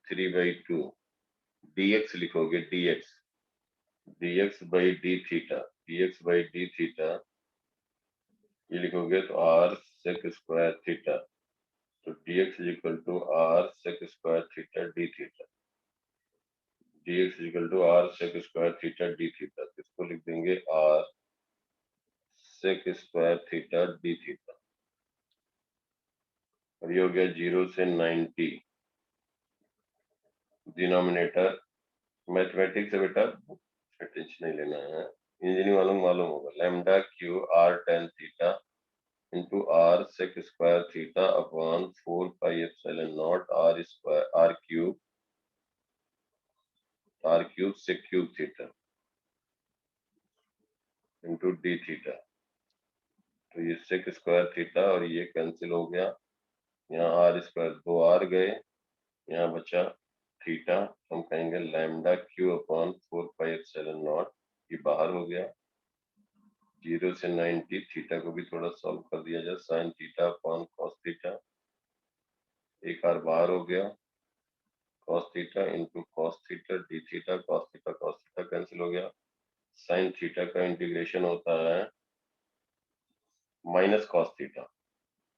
3/2, dx लिखोगे dx बाई डी थीटा, ये लिखोगे तो r sec स्क्वायर थीटा, तो dx is equal to r sec square theta D theta, dx is equal to r sec square theta D theta, तो इसको लिख देंगे r sec square theta D theta, और ये हो गया 0 से 90। डिनोमिनेटर मैथमेटिक्स है बेटा, टेंशन नहीं लेना है, इंजीनियरिंग वालों को मालूम होगा, lambda Q r tan theta into r sec square theta upon 4 pi epsilon naught r square r cube sec cube theta into D theta, तो ये sec स्क्वायर थीटा और ये कैंसिल हो गया, यहाँ r स्क्वायर 2 r गए, यहाँ बचा थीटा, हम कहेंगे lambda Q upon 4 pi epsilon not, ये बाहर हो गया 0 से 90, थीटा को भी थोड़ा सॉल्व कर दिया जाए, sine theta upon cos theta, एक आर बाहर हो गया, cos theta into cos theta D theta, cos theta cancel हो गया, साइन थीटा का इंटीग्रेशन होता है minus cos theta,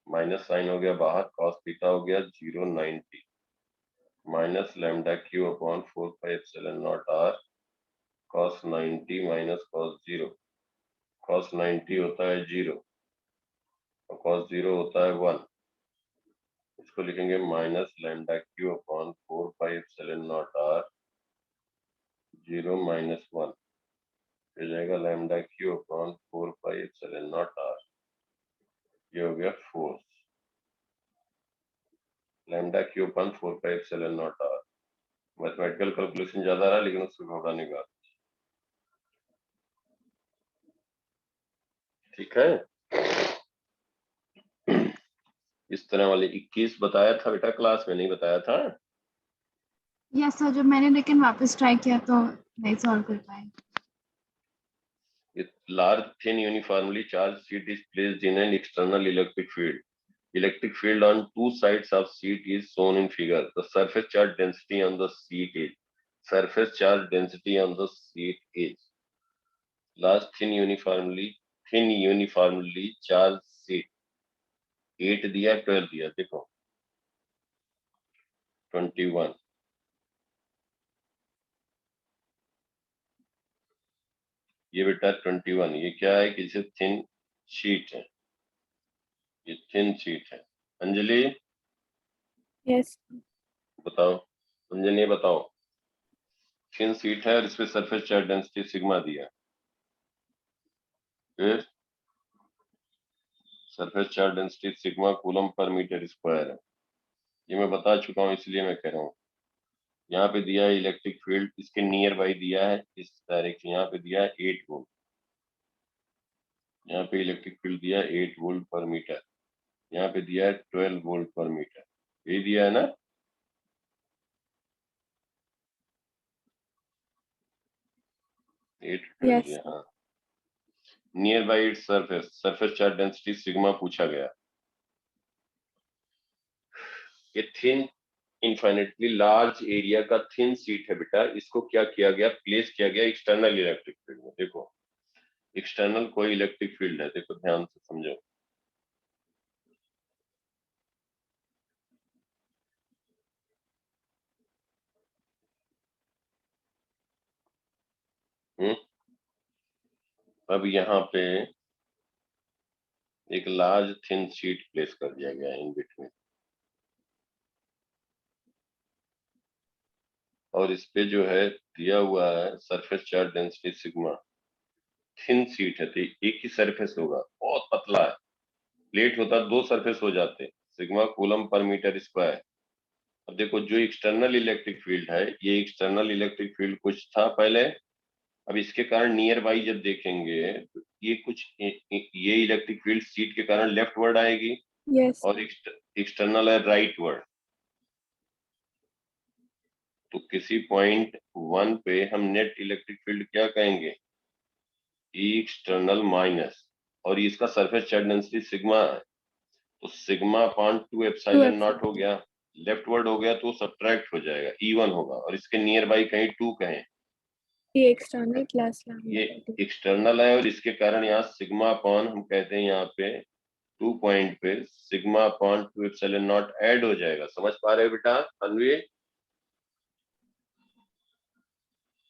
minus sine हो गया बाहर, कॉस थीटा हो गया 0 90, माइनस lambda Q upon 4 pi epsilon naught R cos 90 minus cos 0, cos 90 होता है 0 और कॉस 0 होता है 1, इसको लिखेंगे minus lambda Q upon 4 pi epsilon naught R 0 minus 1, हो जाएगा lambda Q upon 4 pi epsilon naught R, ये हो गया force, lambda Q upon 4 pi epsilon naught R. Mathematical calculation ज्यादा रहा लेकिन उसको घबराने का, ठीक है। इस तरह वाले 21 बताया था बेटा, क्लास में नहीं बताया था। यस सर, जब मैंने लेकिन वापस ट्राई किया तो नहीं सॉल्व कर पाए। A large thin uniformly charged sheet is placed in an external electric field. Electric field on two sides of sheet is shown in figure. The surface charge density on the sheet is. Surface charge density on the sheet is. Large thin uniformly charged sheet. 8 दिया 12 दिया, देखो 21, ये बेटा 21, ये क्या है कि जैसे थिन शीट है, ये थिन शीट है। अंजलि Yes. बताओ, अंजलि बताओ, थिन शीट है और इस पे सरफेस चार्ज डेंसिटी सिग्मा दिया, फिर surface charge density sigma coulomb per metre square है, ये मैं बता चुका हूँ इसलिए मैं कह रहा हूँ। यहाँ पे दिया है इलेक्ट्रिक फील्ड, इसके नियर बाई दिया है इस डायरेक्शन, यहाँ पे दिया है 8 वोल्ट, यहाँ पे इलेक्ट्रिक फील्ड दिया है 8 वोल्ट पर मीटर, यहाँ पे दिया है 12 वोल्ट पर मीटर, यही दिया है ना। At Yes. दिया, हाँ। Near by it surface charge density sigma पूछा गया। ये थिन इनफाइनेटली लार्ज एरिया का थिन शीट है बेटा, इसको क्या किया गया, प्लेस किया गया एक्सटर्नल इलेक्ट्रिक फील्ड में। देखो एक्सटर्नल कोई इलेक्ट्रिक फील्ड है, देखो ध्यान से समझो, अब यहाँ पे एक लार्ज थिन शीट प्लेस कर दिया गया इन बिटवीन, और इस पे जो है दिया हुआ है surface charge density sigma. Thin sheet है तो एक ही सरफेस होगा, बहुत पतला है। प्लेट होता दो सरफेस हो जाते, sigma coulomb per metre square. अब देखो जो एक्सटर्नल इलेक्ट्रिक फील्ड है, ये एक्सटर्नल इलेक्ट्रिक फील्ड कुछ था पहले, अब इसके कारण नियर बाई जब देखेंगे तो ये कुछ ये इलेक्ट्रिक फील्ड शीट के कारण लेफ्ट वर्ड आएगी Yes. और एक्सटर्नल है राइट वर्ड। तो किसी पॉइंट 1 पे हम नेट इलेक्ट्रिक फील्ड क्या कहेंगे, ई एक्सटर्नल माइनस, और इसका सरफेस चार्ज डेंसिटी सिग्मा है, तो सिग्मा अपॉन 2 एप्सिलॉन नॉट हो गया। लेफ्ट वर्ड हो गया तो सब्ट्रैक्ट हो जाएगा, E1 होगा, और इसके नियर बाई कहीं 2 कहें, ये एक्सटर्नल क्लास ये एक्सटर्नल है, और इसके कारण यहाँ सिग्मा अपॉन हम कहते हैं यहाँ पे 2 पॉइंट पे sigma upon 2 epsilon not add हो जाएगा। समझ पा रहे हो बेटा अनवी?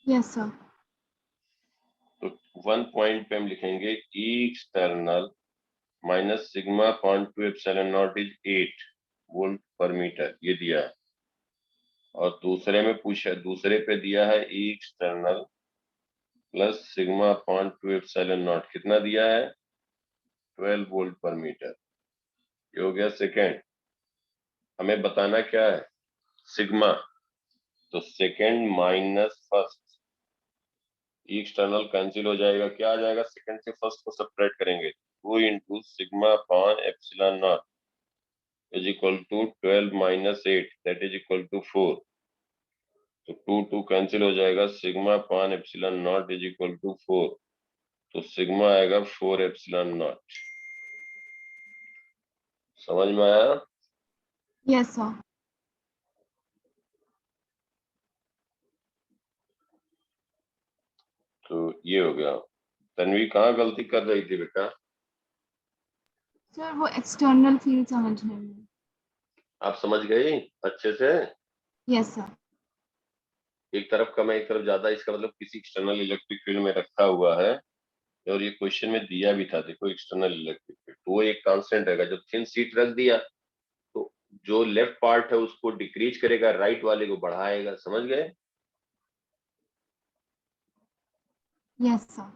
Yes sir. तो 1 पॉइंट पे हम लिखेंगे E external minus sigma upon 2 epsilon naught is 8 volt per metre, ये दिया है। और दूसरे में पूछा, दूसरे पे दिया है E external plus sigma upon 2 epsilon naught, कितना दिया है 12 वोल्ट पर मीटर। ये हो गया सेकेंड। हमें बताना क्या है, सिग्मा, तो second minus first, external cancel हो जाएगा, क्या आ जाएगा, सेकेंड से फर्स्ट को सब्ट्रैक्ट करेंगे, 2 into sigma upon epsilon naught is equal to 12 minus 8 that is equal to 4। तो 2 कैंसिल हो जाएगा, sigma upon epsilon naught is equal to 4, तो सिग्मा आएगा 4 एप्सिलॉन नॉट। समझ में आया? Yes sir. तो ये हो गया। तन्वी कहाँ गलती कर रही थी बेटा? सर वो एक्सटर्नल फील्ड समझने में। आप समझ गई अच्छे से? Yes sir. एक तरफ कम है एक तरफ ज्यादा, इसका मतलब किसी एक्सटर्नल इलेक्ट्रिक फील्ड में रखा हुआ है, और ये क्वेश्चन में दिया भी था, देखो एक्सटर्नल इलेक्ट्रिक फील्ड, तो वो एक कांस्टेंट रहेगा। जब थिन शीट रख दिया तो जो लेफ्ट पार्ट है उसको डिक्रीज करेगा, राइट वाले को बढ़ाएगा। समझ गए? Yes sir.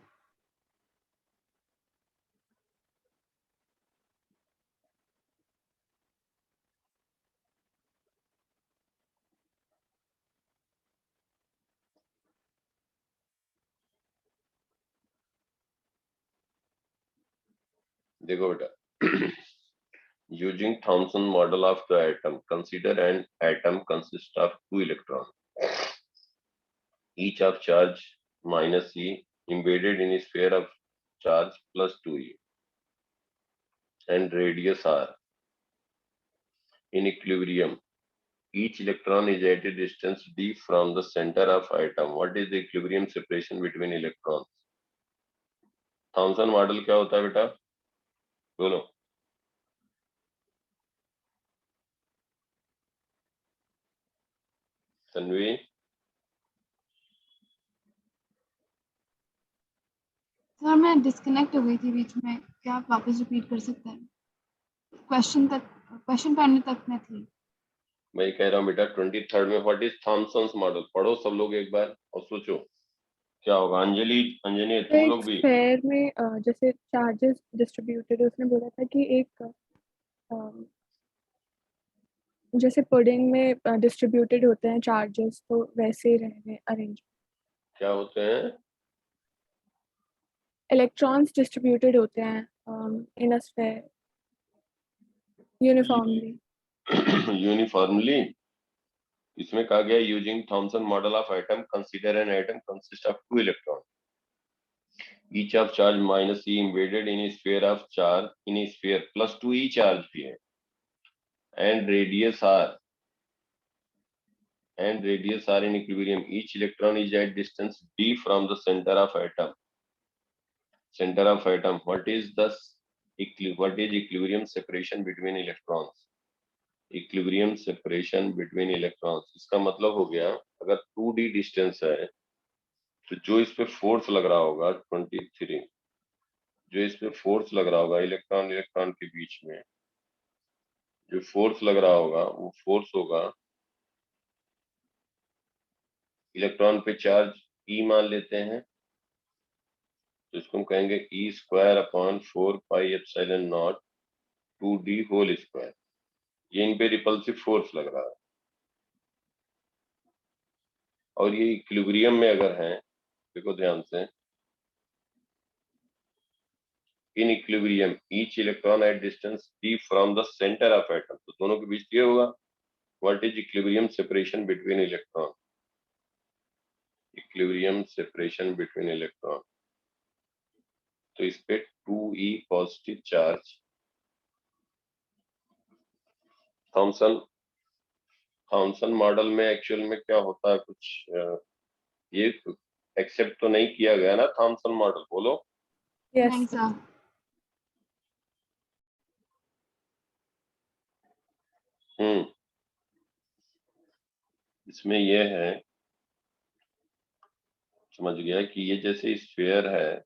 देखो बेटा, using Thomson model of the atom, consider an atom consists of 2 electrons, each of charge minus E embedded in a sphere of charge plus 2E, and radius R. In equilibrium, each electron is at a distance d from the center of atom. What is the equilibrium separation between electrons? Thompson model क्या होता है बेटा, बोलो। Tanvi, sir मैं disconnect हो गई थी बीच में, क्या आप वापस रिपीट कर सकते हैं? क्वेश्चन पढ़ने तक मैं थी। मैं कह रहा हूँ बेटा 23rd में व्हाट इज थॉमसन्स मॉडल, पढ़ो सब लोग एक बार और सोचो क्या होगा। अंजलि, अंजनी तो तुम एक लोग भी। स्फेयर में जैसे चार्जेस डिस्ट्रीब्यूटेड, उसने बोला था कि एक जैसे पुडिंग में डिस्ट्रीब्यूटेड होते हैं चार्जेस, तो वैसे ही रहेंगे अरेंज। क्या होते हैं? इलेक्ट्रॉन्स डिस्ट्रीब्यूटेड होते हैं इन अ स्फेयर यूनिफॉर्मली। यूनिफॉर्मली। इसमें कहा गया using Thompson model of atom consider an atom consist of 2 electron, each of charge minus E embedded in a sphere of charge in a sphere plus 2E charge भी है, and radius R, in equilibrium. Each electron is at distance d from the center of atom. Center of atom. What is equilibrium separation between electrons? Equilibrium separation between electrons. इसका मतलब हो गया अगर 2d distance है तो जो इस पे फोर्स लग रहा होगा 23, जो इस पे फोर्स लग रहा होगा इलेक्ट्रॉन इलेक्ट्रॉन के बीच में, जो फोर्स लग रहा होगा वो फोर्स होगा इलेक्ट्रॉन पे चार्ज E मान लेते हैं, तो इसको हम कहेंगे E²/4πε0 2D²। ये इन पे रिपल्सिव फोर्स लग रहा है, और ये इक्विलिब्रियम में अगर है, देखो ध्यान से, in equilibrium each electron at distance d from the centre of atom, तो दोनों के बीच ये होगा what is equilibrium separation between electron, equilibrium separation between electron. तो इस पे 2e positive charge, Thompson model में एक्चुअल में क्या होता है, कुछ ये एक्सेप्ट तो नहीं किया गया ना थॉमसन मॉडल, बोलो। Yes. नहीं सर। इसमें ये है, समझ गया कि ये जैसे स्फीयर है,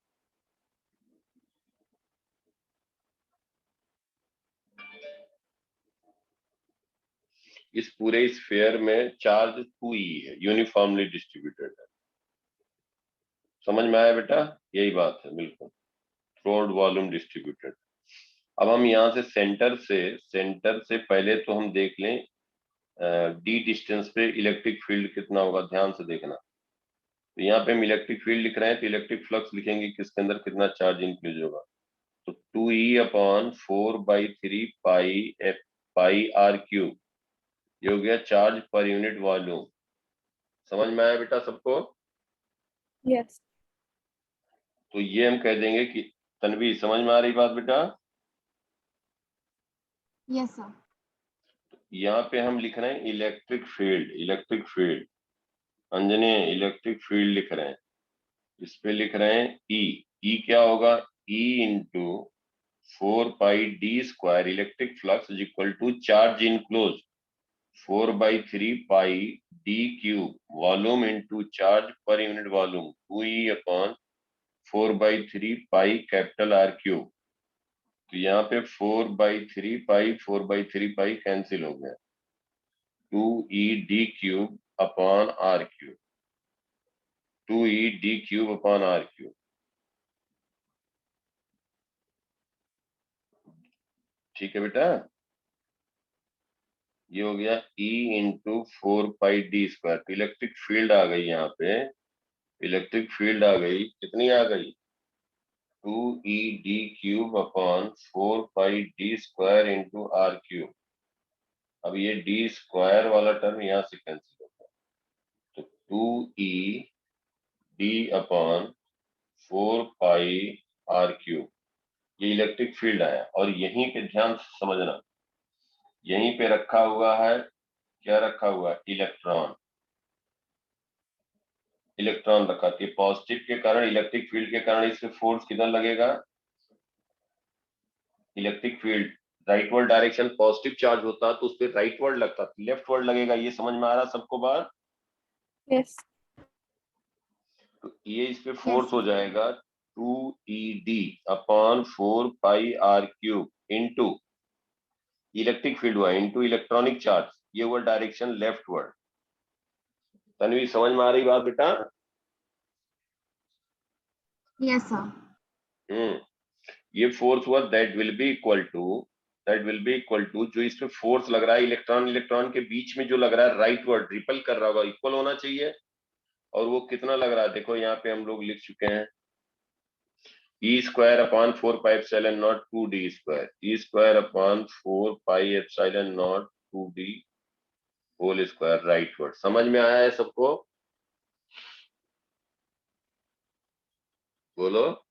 इस पूरे स्फीयर में चार्ज 2e है, यूनिफॉर्मली डिस्ट्रीब्यूटेड है। समझ में आया बेटा? यही बात है बिल्कुल, थ्रू वॉल्यूम डिस्ट्रीब्यूटेड। अब हम यहाँ से सेंटर से पहले तो हम देख लें डी डिस्टेंस पे इलेक्ट्रिक फील्ड कितना होगा, ध्यान से देखना। तो यहाँ पे हम इलेक्ट्रिक फील्ड लिख रहे हैं, तो इलेक्ट्रिक फ्लक्स लिखेंगे किसके अंदर कितना चार्ज इंक्लूड होगा। तो 2e/4/3 पाई r क्यूब, ये हो गया चार्ज पर यूनिट वॉल्यूम। समझ में आया बेटा सबको? Yes. तो ये हम कह देंगे कि, तन्वी समझ में आ रही बात बेटा? Yes sir. यहाँ पे हम लिख रहे हैं इलेक्ट्रिक फील्ड, अंजने इलेक्ट्रिक फील्ड लिख रहे हैं, इस पे लिख रहे हैं ई क्या होगा, E into 4πd² electric flux is equal to charge enclose 4/3 pi d cube volume into charge per unit volume 2e/4/3 pi capital R cube. तो यहाँ पे 4/3 पाई कैंसिल हो गया, 2e/d³ R क्यूब। ठीक है बेटा, ये हो गया E इंटू 4πd²। तो इलेक्ट्रिक फील्ड आ गई, यहाँ पे इलेक्ट्रिक फील्ड आ गई, कितनी आ गई, 2e/4πd² इंटू R क्यूब। अब ये d² वाला टर्म यहाँ से कैंसिल होता है, तो 2e/4π R क्यूब। ये इलेक्ट्रिक फील्ड आया, और यहीं पे ध्यान से समझना, यहीं पे रखा हुआ है, क्या रखा हुआ है, इलेक्ट्रॉन रखा। तो पॉजिटिव के कारण, इलेक्ट्रिक फील्ड के कारण इस पे फोर्स किधर लगेगा, electric field rightward direction, positive charge होता तो उस पर राइटवर्ड लगता, लेफ्टवर्ड लगेगा। ये समझ में आ रहा सबको बात? Yes. तो ये इस पे फोर्स हो जाएगा 2e/4πr³ इनटू इलेक्ट्रिक फील्ड हुआ इंटू इलेक्ट्रॉनिक चार्ज, ये हुआ डायरेक्शन लेफ्टवर्ड। तन्वी समझ में आ रही बात बेटा? Yes sir. ये फोर्स हुआ that will be equal to जो इस पे फोर्स लग रहा है इलेक्ट्रॉन के बीच में जो लग रहा है राइटवर्ड रिपल कर रहा होगा, इक्वल होना चाहिए। और वो कितना लग रहा है, देखो यहाँ पे हम लोग लिख चुके हैं E²/4πε0 2d², E²/4πε0 2d² rightward. समझ में आया है सबको? बोलो।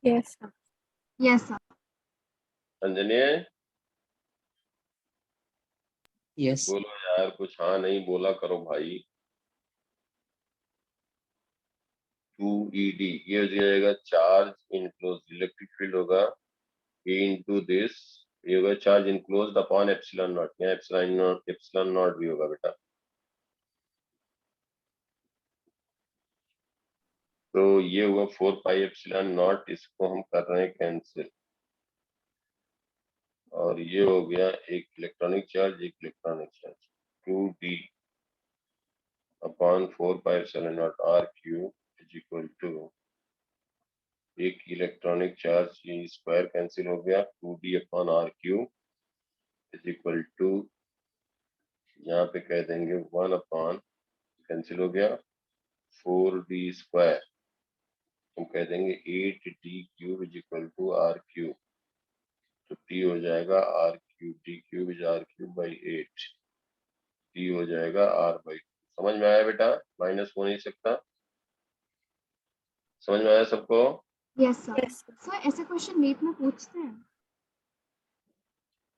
Yes. Sir. Yes sir. Anjane yes बोलो यार, कुछ हाँ नहीं बोला करो भाई। 2ed ये हो जाएगा चार्ज इनक्लोज, इलेक्ट्रिक फील्ड होगा E इंटू दिस, ये होगा चार्ज इनक्लोज अपॉन ε0। यहाँ ε0 भी होगा बेटा। तो ये हुआ 4πε0, इसको हम कर रहे हैं कैंसिल, और ये हो गया एक electronic charge 2d/4πε0 upon 4 pi epsilon naught r cube is equal to, एक इलेक्ट्रॉनिक चार्ज स्क्वायर कैंसिल हो गया, 2d upon r cube is equal to, यहाँ पे कह देंगे 1 अपॉन, कैंसिल हो गया, 4d स्क्वायर, हम कह देंगे 8d cube is equal to r cube, तो t हो जाएगा r cube, d cube is r cube by 8, t हो जाएगा r बाई 2। समझ में आया बेटा? माइनस हो नहीं सकता। समझ में आया सबको? Yes sir. सर ऐसे क्वेश्चन नीट में पूछते हैं?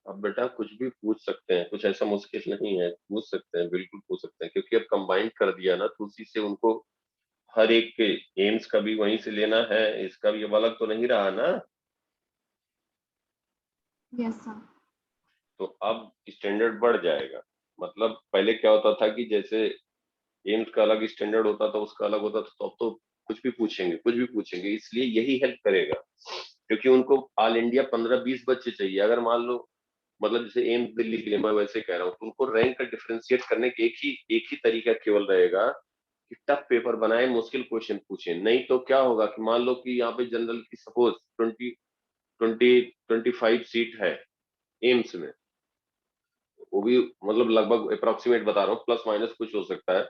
अब बेटा कुछ भी पूछ सकते हैं, कुछ ऐसा मुश्किल नहीं है, पूछ सकते हैं, बिल्कुल पूछ सकते हैं, क्योंकि अब कंबाइन कर दिया ना, तो उसी से उनको हर एक के एम्स का भी वहीं से लेना है, इसका भी अब अलग तो नहीं रहा ना। Yes sir. तो अब स्टैंडर्ड बढ़ जाएगा। मतलब पहले क्या होता था कि जैसे एम्स का अलग स्टैंडर्ड होता था, उसका अलग होता था, तो अब तो कुछ भी पूछेंगे, कुछ भी पूछेंगे, इसलिए यही हेल्प करेगा, क्योंकि उनको ऑल इंडिया 15-20 बच्चे चाहिए। अगर मान लो, मतलब जैसे एम्स दिल्ली के लिए मैं वैसे कह रहा हूँ, तो उनको रैंक का डिफरेंशिएट करने के एक ही तरीका केवल रहेगा कि टफ पेपर बनाए, मुश्किल क्वेश्चन पूछे। नहीं तो क्या होगा कि मान लो कि यहाँ पे जनरल की सपोज 25 सीट है एम्स में, वो भी मतलब लगभग अप्रोक्सीमेट बता रहा हूँ, प्लस माइनस कुछ हो सकता है,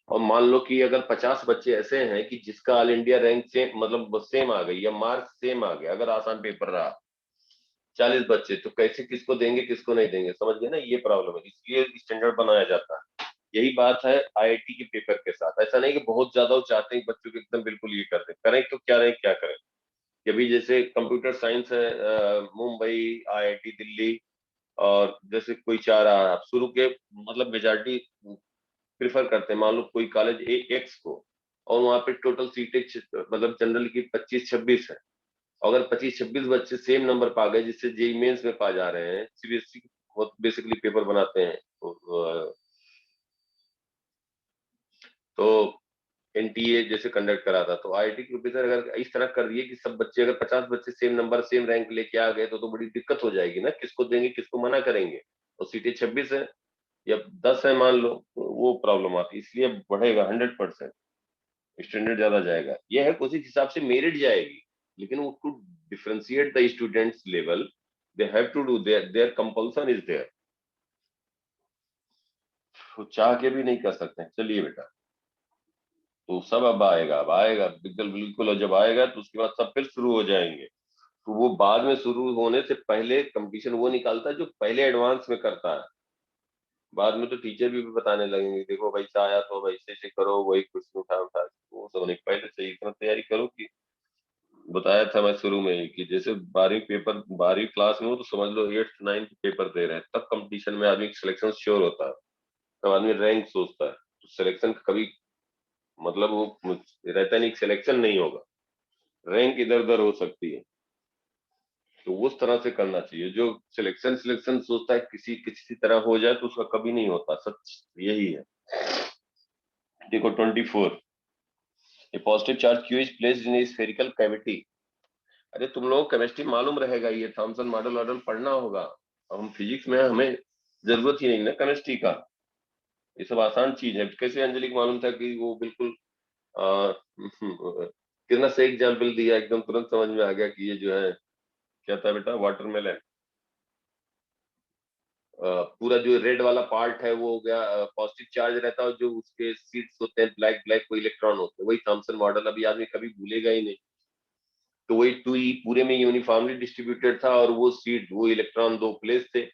और मान लो कि अगर 50 बच्चे ऐसे हैं कि जिसका ऑल इंडिया रैंक सेम, मतलब सेम आ गई या मार्क्स सेम आ गया, अगर आसान पेपर रहा, 40 बच्चे, तो कैसे किसको देंगे किसको नहीं देंगे? समझ गए ना, ये प्रॉब्लम है, इसलिए स्टैंडर्ड बनाया जाता है। यही बात है आईआईटी के पेपर के साथ। ऐसा नहीं कि बहुत ज्यादा वो चाहते हैं बच्चों को एकदम बिल्कुल ये करते, करें तो क्या रहे क्या करें। अभी जैसे कंप्यूटर साइंस है, मुंबई, आईआईटी दिल्ली, और जैसे कोई चाह रहा है, आप शुरू के मतलब मेजॉरिटी प्रिफर करते हैं, मान लो कोई कॉलेज एक्स को, और वहाँ पे टोटल सीटें मतलब जनरल की 25-26 है, अगर 25-26 बच्चे सेम नंबर पा गए, जिससे जेई मेंस में पा जा रहे हैं, सीबीएसई बहुत बेसिकली पेपर बनाते हैं, तो एनटीए जैसे कंडक्ट करा था, तो आईआईटी के प्रोफेसर अगर इस तरह कर दिए कि सब बच्चे, अगर 50 बच्चे सेम नंबर सेम रैंक लेके आ गए, तो बड़ी दिक्कत हो जाएगी ना, किसको देंगे किसको मना करेंगे, और सीटें 26 है या 10 है मान लो, तो वो प्रॉब्लम आती है। इसलिए बढ़ेगा 100%, स्टैंडर्ड ज्यादा जाएगा। यह है उसी हिसाब से मेरिट जाएगी, लेकिन वो to differentiate the students level, they have to do, there compulsion is there, तो चाह के भी नहीं कर सकते। चलिए बेटा, तो सब अब आएगा बिल्कुल बिल्कुल, और जब आएगा तो उसके बाद सब फिर शुरू हो जाएंगे। तो वो बाद में शुरू होने से पहले कंपटीशन वो निकालता है जो पहले एडवांस में करता है। बाद में तो टीचर भी बताने लगेंगे, देखो भाई से आया तो भाई ऐसे करो, वही क्वेश्चन उठा उठा के, वो सब नहीं, पहले से इतना तैयारी करो कि बताया था मैं शुरू में ही कि जैसे 12वीं क्लास में हो तो समझ लो 8th 9th पेपर दे रहे हैं, तब कंपटीशन में आदमी सिलेक्शन श्योर होता है, तब आदमी रैंक सोचता है, तो सिलेक्शन कभी मतलब वो रहता नहीं, सिलेक्शन नहीं होगा, रैंक इधर उधर हो सकती है, तो उस तरह से करना चाहिए। जो सिलेक्शन सिलेक्शन सोचता है किसी किसी तरह हो जाए, तो उसका कभी नहीं होता, सच यही है। देखो 24, a positive charge Q is placed in a spherical cavity. अरे तुम लोगों को केमिस्ट्री मालूम रहेगा, ये थॉमसन मॉडल पढ़ना होगा, अब हम फिजिक्स में हमें जरूरत ही नहीं ना केमिस्ट्री का, ये सब आसान चीज है। कैसे अंजलि को मालूम था कि वो बिल्कुल आ, कितना से एग्जाम्पल दिया, एकदम तुरंत समझ में आ गया कि ये जो है क्या था बेटा, वाटरमेलन, पूरा जो रेड वाला पार्ट है वो हो गया पॉजिटिव चार्ज रहता है, जो उसके सीड्स होते हैं ब्लैक ब्लैक, वो इलेक्ट्रॉन होते हैं, वही थॉमसन मॉडल अभी आदमी कभी भूलेगा ही नहीं। तो वही टू ई पूरे में यूनिफॉर्मली डिस्ट्रीब्यूटेड था, और वो सीड, वो इलेक्ट्रॉन दो प्लेस थे,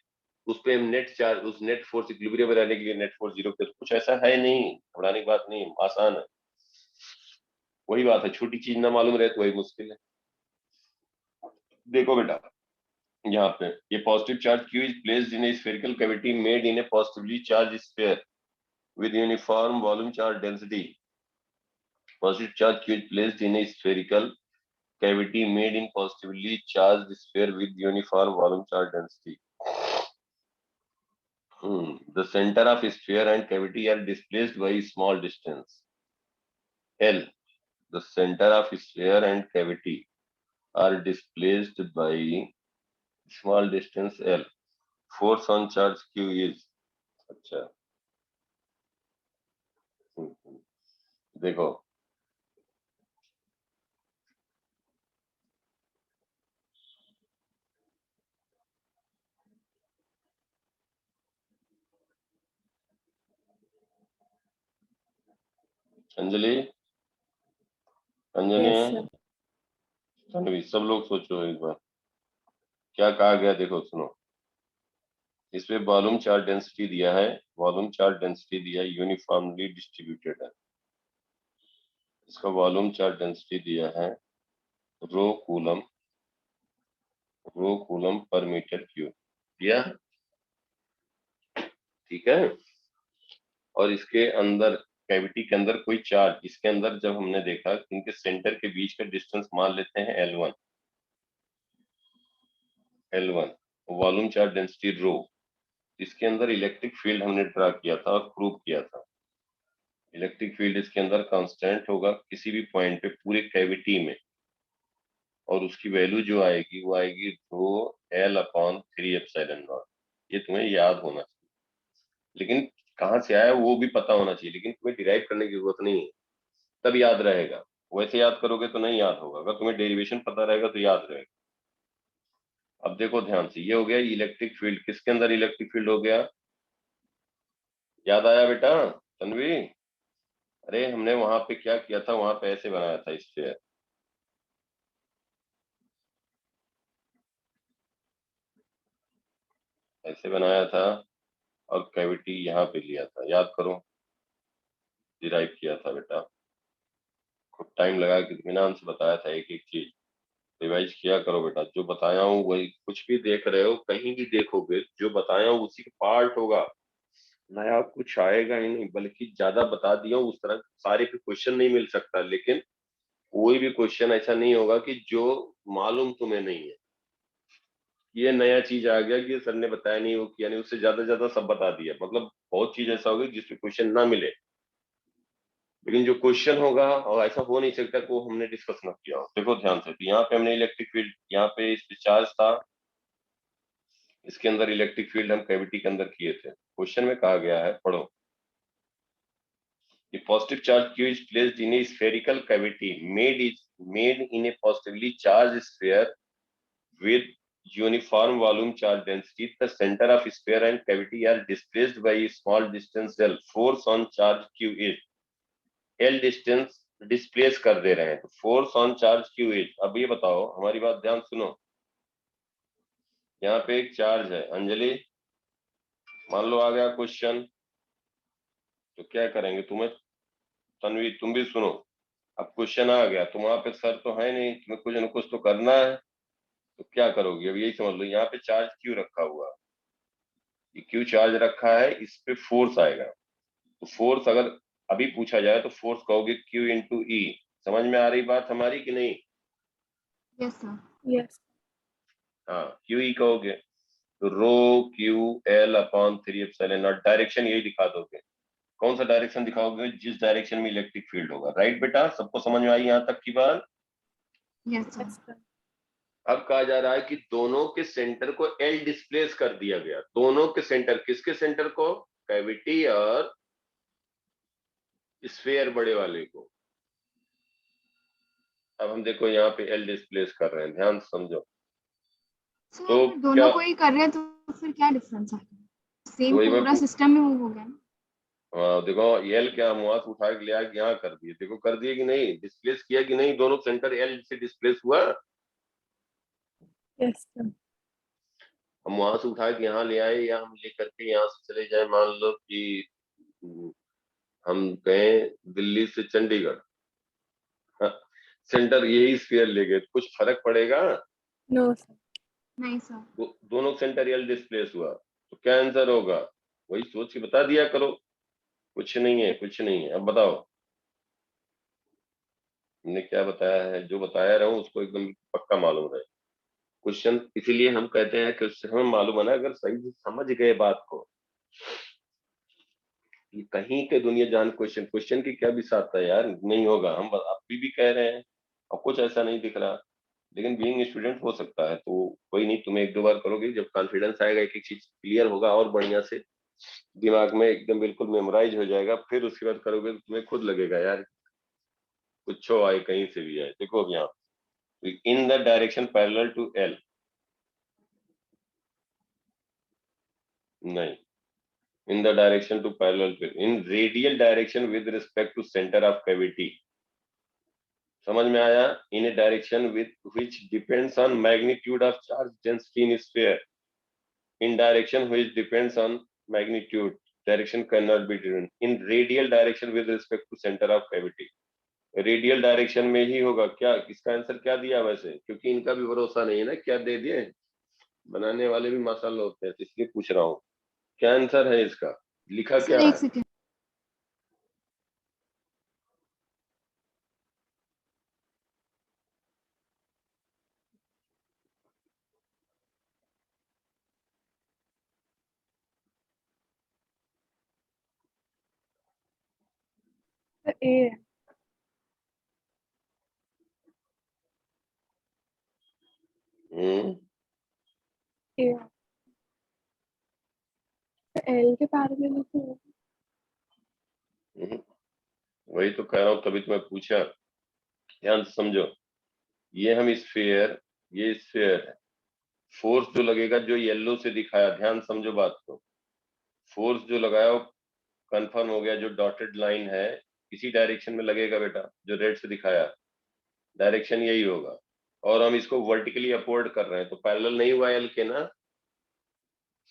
उस पे हम नेट चार्ज, उस नेट फोर्स इक्विलिब्रियम में रहने के लिए नेट फोर्स 0 पे, कुछ ऐसा है नहीं, घबराने की बात नहीं, आसान है। वही बात है, छोटी चीज ना मालूम रहे तो वही मुश्किल है। देखो बेटा, यहाँ पे ये positive charge Q is placed in a spherical cavity made in a positively charged sphere with uniform volume charge density. Positive charge Q is placed in a spherical cavity made in positively charged sphere with uniform volume charge density. The center of sphere and cavity are displaced by a small distance L. The center of sphere and cavity are displaced by small distance L. Force on charge Q is, अच्छा, देखो Anjali, Anjali yes है, sir. Tanvi, सब लोग सोचो एक बार क्या कहा गया। देखो सुनो, इसमें वॉल्यूम चार्ज डेंसिटी दिया है, वॉल्यूम चार्ज डेंसिटी दिया है, यूनिफॉर्मली डिस्ट्रीब्यूटेड है। इसका वॉल्यूम चार्ज डेंसिटी दिया है रो कूलम, रो कूलम पर मीटर क्यूब दिया, ठीक है। और इसके अंदर कैविटी के अंदर कोई चार्ज, इसके अंदर जब हमने देखा कि इनके सेंटर के बीच का डिस्टेंस मान लेते हैं L1, L1 volume charge density rho, इसके अंदर इलेक्ट्रिक फील्ड हमने ड्रा किया था और प्रूव किया था। इलेक्ट्रिक फील्ड इसके अंदर कांस्टेंट होगा किसी भी पॉइंट पे पूरे कैविटी में, और उसकी वैल्यू जो आएगी वो आएगी रो L/3 एप्सिलॉन नॉट। ये तुम्हें याद होना चाहिए, लेकिन कहाँ से आया वो भी पता होना चाहिए, लेकिन तुम्हें डिराइव करने की जरूरत नहीं है, तब याद रहेगा। वैसे याद करोगे तो नहीं याद होगा, अगर तुम्हें डेरिवेशन पता रहेगा तो याद रहेगा। अब देखो ध्यान से, ये हो गया इलेक्ट्रिक फील्ड, किसके अंदर इलेक्ट्रिक फील्ड हो गया, याद आया बेटा तन्वी? अरे हमने वहां पे क्या किया था, वहां पे ऐसे बनाया था स्फीयर, ऐसे बनाया था और कैविटी यहाँ पे लिया था, याद करो, डिराइव किया था बेटा, खूब टाइम लगा के इत्मीनान से बताया था, एक एक चीज रिवाइज किया करो बेटा। जो बताया हूँ वही, कुछ भी देख रहे हो कहीं भी देखोगे जो बताया हूँ उसी का पार्ट होगा, नया कुछ आएगा ही नहीं, बल्कि ज्यादा बता दिया हूँ। उस तरह सारे पे क्वेश्चन नहीं मिल सकता, लेकिन कोई भी क्वेश्चन ऐसा नहीं होगा कि जो मालूम तुम्हें नहीं है, ये नया चीज आ गया कि सर ने बताया नहीं, वो किया नहीं, उससे ज्यादा सब बता दिया, मतलब बहुत चीज ऐसा होगी जिसपे क्वेश्चन ना मिले, लेकिन जो क्वेश्चन होगा, और ऐसा हो नहीं सकता कि वो हमने डिस्कस ना किया हो। देखो ध्यान से, तो यहाँ पे हमने इलेक्ट्रिक फील्ड, यहाँ पे इस पे चार्ज था, इसके अंदर इलेक्ट्रिक फील्ड हम कैविटी के अंदर किए थे। क्वेश्चन में कहा गया है, पढ़ो, the positive charge Q is placed in a spherical cavity made in a positively charged sphere with uniform volume charge density. The center of sphere and cavity are displaced by a small distance L. Force on charge Q is L distance displace कर दे रहे हैं, तो force on charge Q is, अब ये बताओ, हमारी बात ध्यान सुनो, यहाँ पे एक चार्ज है अंजलि, मान लो आ गया क्वेश्चन, तो क्या करेंगे तुम्हें, तन्वी तुम भी सुनो, अब क्वेश्चन आ गया तो वहां पे सर तो है नहीं, तुम्हें कुछ ना कुछ तो करना है, तो क्या करोगे, अब यही समझ लो, यहाँ पे चार्ज क्यू रखा हुआ, ये क्यू चार्ज रखा है, इस पे फोर्स आएगा, तो फोर्स अगर अभी पूछा जाए तो फोर्स कहोगे क्यू इंटू ई। समझ में आ रही बात हमारी कि नहीं? Yes sir. यस। हाँ, क्यू ई कहोगे, तो रो Q L/3 epsilon not, direction यही दिखा दोगे। कौन सा डायरेक्शन दिखाओगे, जिस डायरेक्शन में इलेक्ट्रिक फील्ड होगा, राइट बेटा? सबको समझ में आई यहाँ तक की बात? Yes sir. Yes sir. अब कहा जा रहा है कि दोनों के सेंटर को L डिस्प्लेस कर दिया गया, दोनों के सेंटर, किसके सेंटर को, कैविटी और स्फीयर बड़े वाले को। अब हम देखो यहाँ पे L डिस्प्लेस कर रहे हैं, ध्यान से समझो, सर तो अगर दोनों क्या, को ही कर रहे हैं तो फिर क्या डिफरेंस है? तो सेम वही मैं पूरा सिस्टम में मूव हो गया ना। देखो L क्या हम वहां से उठा के ले आके यहाँ कर दिए, देखो कर दिए कि नहीं, डिस्प्लेस किया कि नहीं, दोनों सेंटर L से डिस्प्लेस हुआ, यस सर। हम वहां से उठा के यहाँ ले आए, या हम लेकर के यहाँ से चले जाए, मान लो कि हम गए दिल्ली से चंडीगढ़, हाँ, सेंटर यही स्फीयर ले गए, तो कुछ फर्क पड़ेगा? No sir. नहीं सर। दोनों सेंटर L डिस्प्लेस हुआ, तो क्या आंसर होगा, वही सोच के बता दिया करो, कुछ नहीं है, कुछ नहीं है। अब बताओ हमने क्या बताया है, जो बताया रहा हूँ उसको एकदम पक्का मालूम रहे। क्वेश्चन इसीलिए हम कहते हैं कि उससे हमें मालूम है ना, अगर सही से समझ गए बात को, ये कहीं के दुनिया जान क्वेश्चन, क्वेश्चन की क्या भी साथ है यार, नहीं होगा, हम अभी भी कह रहे हैं, और कुछ ऐसा नहीं दिख रहा, लेकिन बीइंग स्टूडेंट हो सकता है, तो कोई नहीं, तुम्हें एक दो बार करोगे, जब कॉन्फिडेंस आएगा, एक एक चीज क्लियर होगा और बढ़िया से दिमाग में एकदम बिल्कुल मेमोराइज हो जाएगा, फिर उसके बाद करोगे तो तुम्हें खुद लगेगा यार कुछ हो आए, कहीं से भी आए, देखो अब यहाँ in the direction parallel to L, नहीं, in the direction to parallel to in radial direction with respect to center of cavity, समझ में आया? in a direction with which depends on magnitude of charge density in sphere, in direction which depends on magnitude, direction cannot be determined, in radial direction with respect to center of cavity, radial direction में ही होगा क्या? इसका answer क्या दिया वैसे, क्योंकि इनका भी भरोसा नहीं है ना, क्या दे दिए, बनाने वाले भी माशाल्लाह होते हैं, इसलिए पूछ रहा हूँ क्या आंसर है इसका, लिखा क्या सर है? एक सेकेंड। तो ए है। ए है। तो एल के पैरेलल तो वही तो कह रहा हूँ, तभी तो मैं पूछा, ध्यान से समझो, ये हम स्फीयर, ये स्फीयर है, फोर्स जो लगेगा जो येलो से दिखाया, ध्यान समझो बात को, फोर्स जो लगाया वो कंफर्म हो गया, जो डॉटेड लाइन है इसी डायरेक्शन में लगेगा बेटा, जो रेड से दिखाया डायरेक्शन यही होगा, और हम इसको वर्टिकली अपवर्ड कर रहे हैं, तो पैरेलल नहीं हुआ एल के ना,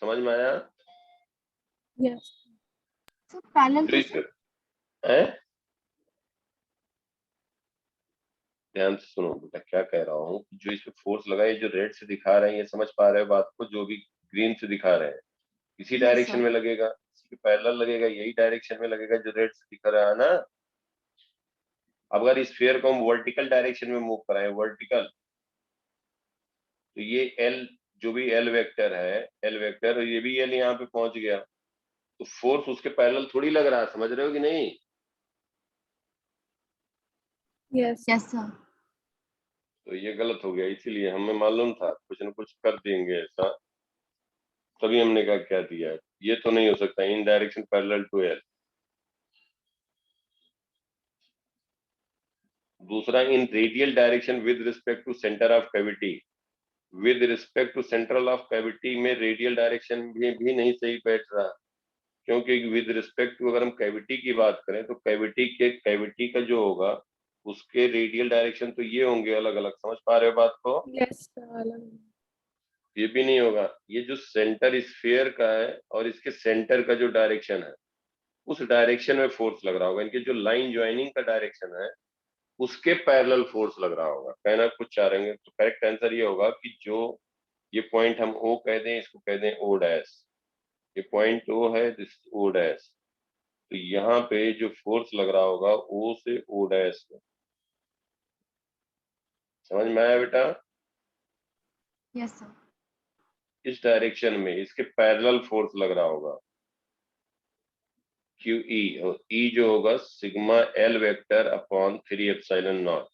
समझ में आया? यस। सर पैरेलल जो कैसे? है, ध्यान से सुनो बेटा, क्या कह रहा हूँ, जो इस पे फोर्स लगा, ये जो रेड से दिखा रहे हैं, ये समझ पा रहे हो बात को, जो भी ग्रीन से दिखा रहे हैं इसी Yes, डायरेक्शन sir. में लगेगा, इसी के पैरेलल लगेगा, यही डायरेक्शन में लगेगा जो रेड से दिखा रहा है ना। अब अगर इस स्फीयर को हम वर्टिकल डायरेक्शन में मूव कराएं, वर्टिकल, तो ये एल, जो भी एल वेक्टर है, एल वेक्टर, ये भी एल यहाँ पे पहुंच गया, तो फोर्स उसके पैरेलल थोड़ी लग रहा है, समझ रहे हो कि नहीं? यस। Yes, sir. तो ये गलत हो गया, इसीलिए हमें मालूम था कुछ न कुछ कर देंगे ऐसा, तभी हमने कहा क्या दिया है, ये तो नहीं हो सकता, in direction parallel to L. दूसरा, in radial direction with respect to centre of cavity, with respect to central of cavity में रेडियल डायरेक्शन भी नहीं सही बैठ रहा, क्योंकि विद रिस्पेक्ट टू अगर हम कैविटी की बात करें तो कैविटी का जो होगा उसके रेडियल डायरेक्शन तो ये होंगे अलग अलग, समझ पा रहे हो बात को? यस अलग। ये भी नहीं होगा, ये जो सेंटर स्फीयर का है और इसके सेंटर का जो डायरेक्शन है उस डायरेक्शन में फोर्स लग रहा होगा, इनके जो लाइन ज्वाइनिंग का डायरेक्शन है उसके पैरेलल फोर्स लग रहा होगा, कहना कुछ चाह रहे हैं, तो करेक्ट आंसर ये होगा कि जो ये पॉइंट हम ओ कह दें, इसको कह दें ओ डैश, ये पॉइंट ओ है, दिस ओ डैश, तो यहाँ पे जो फोर्स लग रहा होगा ओ से ओ डैश में, समझ में आया बेटा? Yes, sir. इस डायरेक्शन में इसके पैरेलल फोर्स लग रहा होगा क्यू ई, और ई जो होगा sigma L vector upon 3 epsilon not,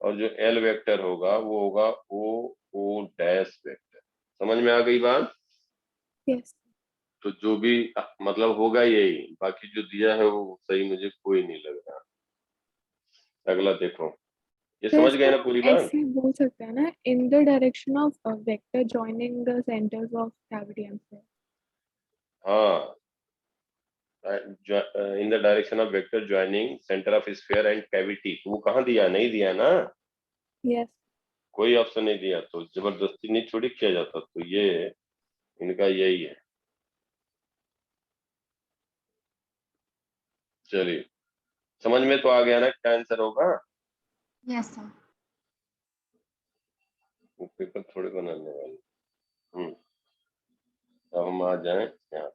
और जो एल वेक्टर होगा वो होगा ओ ओ डैश वेक्टर, समझ में आ गई बात? यस। तो जो भी मतलब होगा यही, बाकी जो दिया है वो सही मुझे कोई नहीं लग रहा। अगला देखो, ये तो समझ गए इसको ना पूरी बात? ऐसे बोल सकते हैं ना, in the direction of vector joining the centres of cavity and sphere. हाँ, in the direction of vector joining centre of sphere and cavity, वो कहाँ दिया, नहीं दिया ना, यस। कोई ऑप्शन नहीं दिया, तो जबरदस्ती नहीं थोड़ी किया जाता, तो ये इनका यही है। चलिए, समझ में तो आ गया ना क्या आंसर होगा? Yes, sir. वो पेपर थोड़े बनाने वाले। अब हम आ जाएं यहाँ,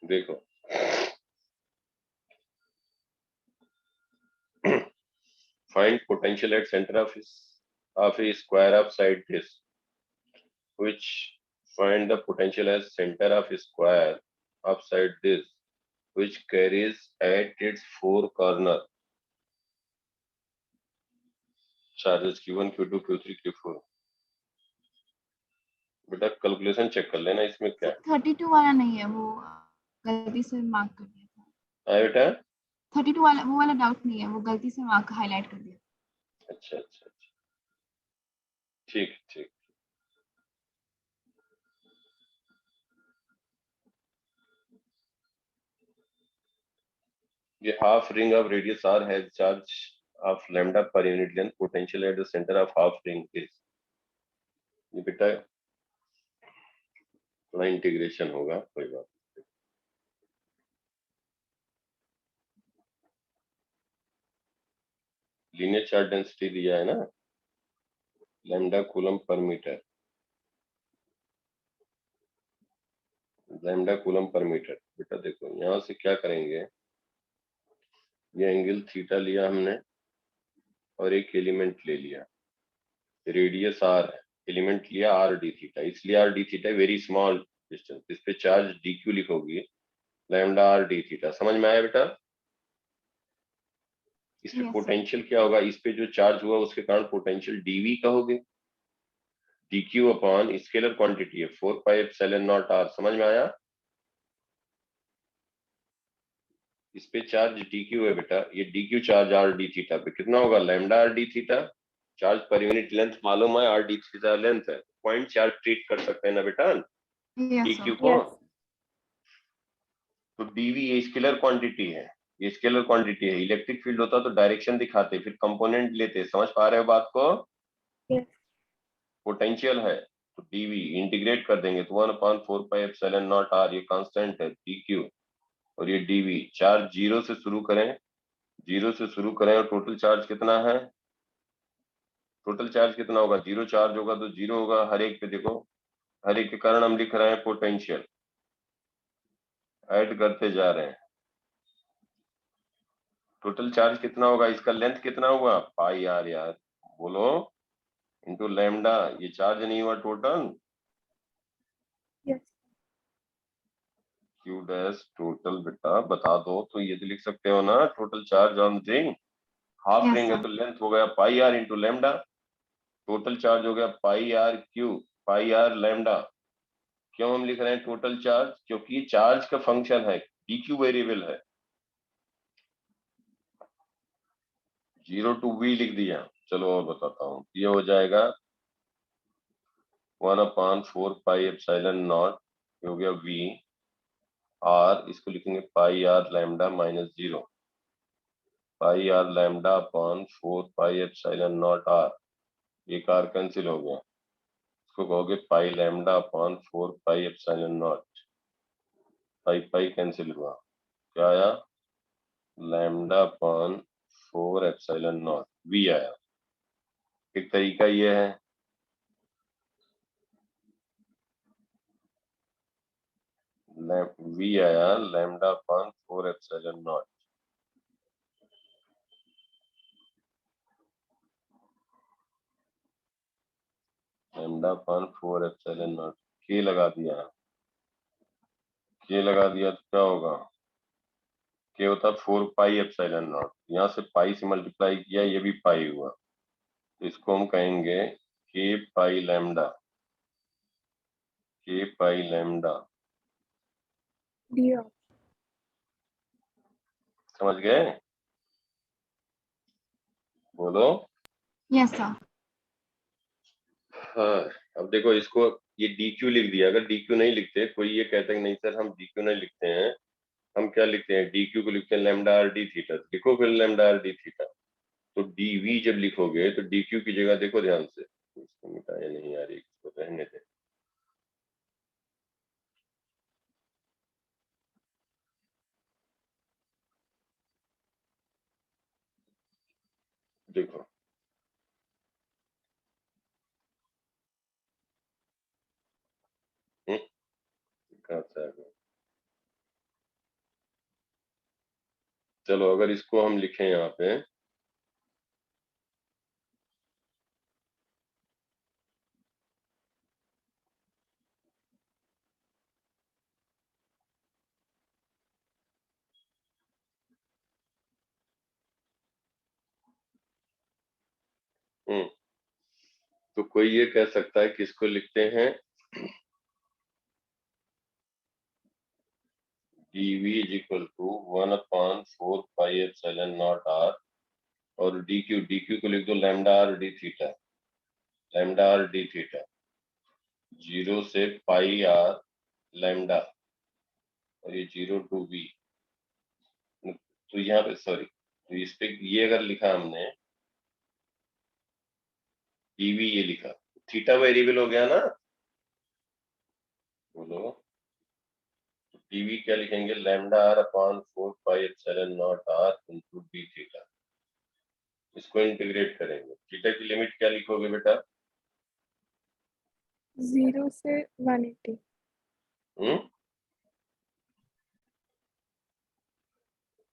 देखो find potential at center of a square of side disk, which find the potential as center of a square of side disk which carries at its four corner charges q1 q2 q3 q4। बेटा calculation check कर लेना इसमें क्या है। 32 वाला नहीं है, वो गलती से मार्क कर दिया था। हाँ बेटा, 32 वाला, वो वाला डाउट नहीं है, वो गलती से मार्क हाईलाइट कर दिया। अच्छा अच्छा अच्छा, ठीक ठीक। ये half ring of radius r has charge of lambda per unit length, potential at the center of half ring is, ये बेटा थोड़ा इंटीग्रेशन होगा, कोई बात नहीं। लीनियर चार्ज डेंसिटी दिया है ना, lambda coulomb per metre, lambda coulomb per metre. बेटा देखो यहाँ से क्या करेंगे, ये एंगल थीटा लिया हमने और एक एलिमेंट ले लिया, रेडियस आर है, एलिमेंट लिया आर डी थीटा, इसलिए R D theta very small distance, इस पे चार्ज डी क्यू लिखोगी, लैम्डा आर डी थीटा। समझ में आया बेटा? इस पे Yes, sir. पोटेंशियल क्या होगा, इस पे जो चार्ज हुआ उसके कारण पोटेंशियल डीवी कहोगे, D Q upon scalar quantity है 4 पाई एप्सिलॉन नॉट आर। समझ में आया? इस पे चार्ज डी क्यू है बेटा, ये D Q charge are D theta पे कितना होगा, lambda R D theta. Charge per unit length मालूम है, आर डी थीटा लेंथ है, पॉइंट चार्ज ट्रीट कर सकते हैं ना बेटा Yes, डी sir. क्यू को। Yes. तो डीवी ये स्केलर क्वांटिटी है, ये स्केलर क्वांटिटी है, इलेक्ट्रिक फील्ड होता तो डायरेक्शन दिखाते, फिर कंपोनेंट लेते। समझ पा रहे हो बात को? Yes. पोटेंशियल है तो डीवी इंटीग्रेट कर देंगे तो 1/4 पाई एप्सिलॉन नॉट आर, ये कांस्टेंट है डी क्यू, और ये डीवी। चार्ज जीरो से शुरू करें, जीरो से शुरू करें, और टोटल चार्ज कितना है, टोटल चार्ज कितना होगा, जीरो चार्ज होगा तो जीरो होगा हर एक पे। देखो हर एक के कारण हम लिख रहे हैं पोटेंशियल, ऐड करते जा रहे हैं। टोटल चार्ज कितना होगा, इसका लेंथ कितना हुआ पाई आर, यार बोलो, इनटू लैम्डा, ये चार्ज नहीं हुआ total, Yes. Q dash total. बेटा बता दो तो ये तो लिख सकते हो ना, total charge on ring, half Yes, ring है sir. तो लेंथ हो गया pi R into lambda, total charge हो गया pi R Q, pi R lambda. क्यों हम लिख रहे हैं टोटल चार्ज, क्योंकि चार्ज का फंक्शन है, डीक्यू वेरिएबल है। जीरो टू वी लिख दिया। चलो और बताता हूँ, ये हो जाएगा 1/4 पाई एप्सिलॉन नॉट, हो गया वी आर, इसको लिखेंगे pi R lambda minus zero, pi R lambda upon 4 pi epsilon naught R, एक आर कैंसिल हो गया, इसको कहोगे pi lambda upon 4 pi epsilon naught, pi pi cancel हुआ, क्या आया, lambda upon 4 epsilon naught V आया। एक तरीका ये है, वी आया lambda upon 4 epsilon naught, lambda upon 4 epsilon naught, K लगा दिया, के लगा दिया तो क्या होगा, के होता 4 पाई एप्सिलॉन नॉट, यहाँ से पाई से मल्टीप्लाई किया, ये भी पाई हुआ, तो इसको हम कहेंगे के पाई लैम्डा, के पाई लैम्डा। दिया। समझ गए? बोलो। Yes, sir. हाँ, अब देखो इसको, ये डी क्यू लिख दिया, अगर डी क्यू नहीं लिखते, कोई ये कहता है कि नहीं सर हम डी क्यू नहीं लिखते हैं, हम क्या लिखते हैं, डी क्यू को लिखते हैं लैम्डा आर डी थीटा, लिखो फिर लैम्डा आर डी थीटा। तो डी वी जब लिखोगे तो डी क्यू की जगह देखो ध्यान से, इसको मिटाया नहीं आ रही, इसको रहने दे, देखो कहाँ से आ गया? चलो अगर इसको हम लिखें यहाँ पे, तो कोई ये कह सकता है कि इसको लिखते हैं dv is equal to 1/4 pi epsilon naught r और dq को लिख दो lambda r d theta, lambda r d theta 0 से पाई r लैम्डा और ये 0 टू v। तो यहाँ पे सॉरी, तो इस पे ये अगर लिखा हमने dv ये लिखा, थीटा वेरिएबल हो गया ना, बोलो dv क्या लिखेंगे, lambda r upon 4 pi epsilon naught r into d theta. इसको इंटीग्रेट करेंगे, थीटा की लिमिट क्या लिखोगे बेटा? 0 से 180।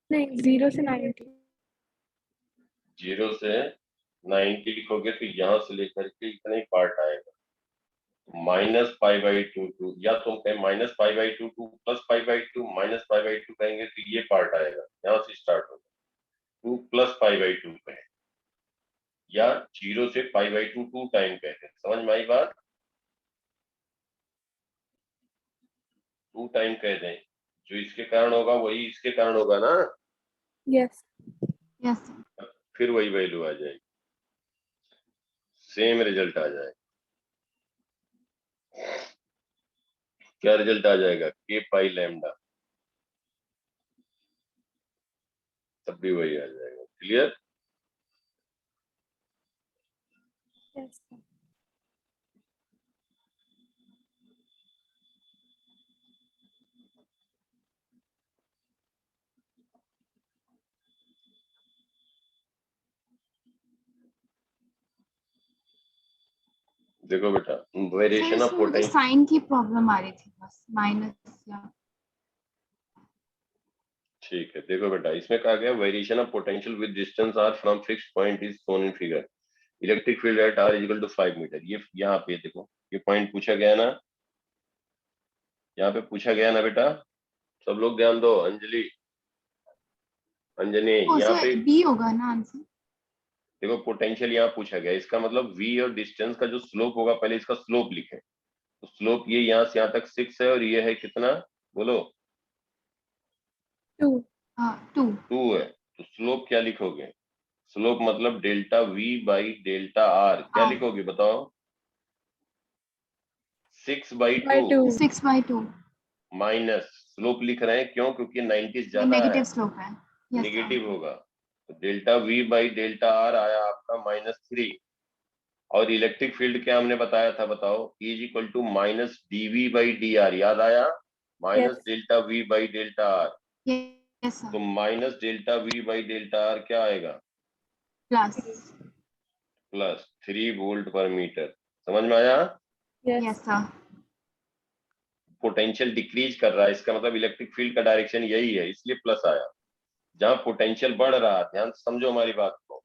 नहीं, 0 से 90। 0 से 90 लिखोगे तो यहाँ से लेकर के इतना ही पार्ट आएगा, -π/2 या तुम कहें -π/2 टू +π/2 -π/2 कहेंगे तो ये पार्ट आएगा, यहाँ से स्टार्ट होगा 2 + π/2 कहें या 0 से π/2 2 टाइम कहते हैं। समझ में आई बात? 2 टाइम कह दें, जो इसके कारण होगा वही इसके कारण होगा ना, यस। यस फिर वही वैल्यू आ जाएगी, सेम रिजल्ट आ जाएगा। क्या रिजल्ट आ जाएगा? k पाई लैम्डा, तब भी वही आ जाएगा। क्लियर? यस। देखो बेटा, सर वेरिएशन ऑफ इसमें मुझे पोटेंशियल, साइन की प्रॉब्लम आ रही थी बस, माइनस या ठीक है। देखो बेटा, इसमें कहा गया variation of potential with distance r from fixed point is shown in figure, electric field at r is equal to 5 metre. ये यहाँ पे देखो, ये पॉइंट पूछा गया ना, यहाँ पे पूछा गया ना बेटा, सब लोग ध्यान दो। अंजलि, अंजनी, यहाँ पे बी होगा ना आंसर? देखो पोटेंशियल यहाँ पूछा गया, इसका मतलब v और डिस्टेंस का जो स्लोप होगा, पहले इसका स्लोप लिखें। तो स्लोप ये यहाँ से यहाँ तक 6 है और ये है कितना, बोलो? 2। 2 है। तो स्लोप क्या लिखोगे? स्लोप मतलब delta v by delta r, क्या लिखोगे बताओ? 6/2 6/2 माइनस स्लोप लिख रहे हैं, क्यों? क्योंकि 90 ज्यादा है, नेगेटिव स्लोप है। यस नेगेटिव होगा। तो delta v by delta r आया आपका -3। और इलेक्ट्रिक फील्ड क्या हमने बताया था, बताओ? E is equal to -dv/dr, याद आया? Minus Yes. Delta v by delta r। Yes तो sir, minus delta v by delta r क्या आएगा? Plus plus 3 volt per metre. समझ में आया? Yes. Yes sir. Potential decrease कर रहा है, इसका मतलब इलेक्ट्रिक फील्ड का डायरेक्शन यही है, इसलिए प्लस आया। जहां पोटेंशियल बढ़ रहा, ध्यान से समझो हमारी बात को,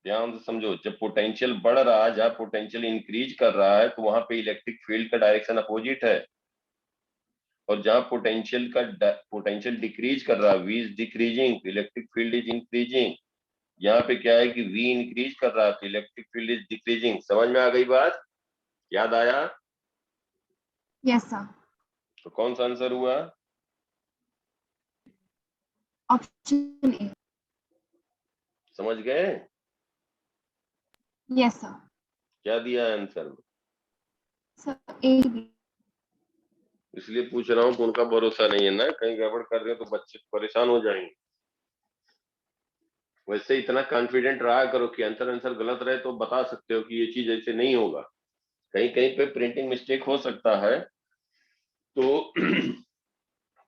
ध्यान से समझो, जब पोटेंशियल बढ़ रहा है, जहां पोटेंशियल इंक्रीज कर रहा है, तो वहां पे इलेक्ट्रिक फील्ड का डायरेक्शन अपोजिट है। और जहां पोटेंशियल डिक्रीज कर रहा है, v is decreasing, electric field is increasing. यहाँ पे क्या है कि v इंक्रीज कर रहा है तो इलेक्ट्रिक फील्ड इज डिक्रीजिंग। समझ में आ गई बात? याद आया? Yes sir. तो कौन सा आंसर हुआ? Option A. समझ गए? Yes sir. क्या दिया है आंसर में? Sir A B. इसलिए पूछ रहा हूँ कि उनका भरोसा नहीं है ना, कहीं गड़बड़ कर रहे हो तो बच्चे परेशान हो जाएंगे। वैसे इतना कॉन्फिडेंट रहा करो कि आंसर गलत रहे तो बता सकते हो कि ये चीज ऐसे नहीं होगा। कहीं कहीं पे प्रिंटिंग मिस्टेक हो सकता है, तो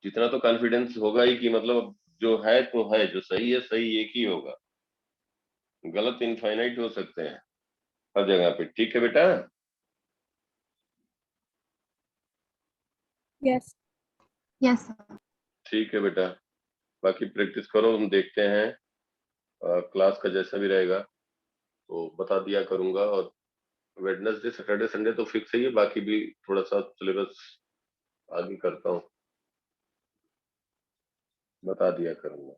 जितना तो कॉन्फिडेंस होगा ही कि मतलब जो है तो है, जो सही है सही एक ही होगा, गलत इनफाइनाइट हो सकते हैं हर जगह पे। ठीक है बेटा? Yes. Yes sir. ठीक है बेटा, बाकी प्रैक्टिस करो, हम देखते हैं क्लास का जैसा भी रहेगा तो बता दिया करूंगा। और वेडनेसडे सैटरडे संडे तो फिक्स ही है, बाकी भी थोड़ा सा सिलेबस आगे करता हूँ, बता दिया करूंगा।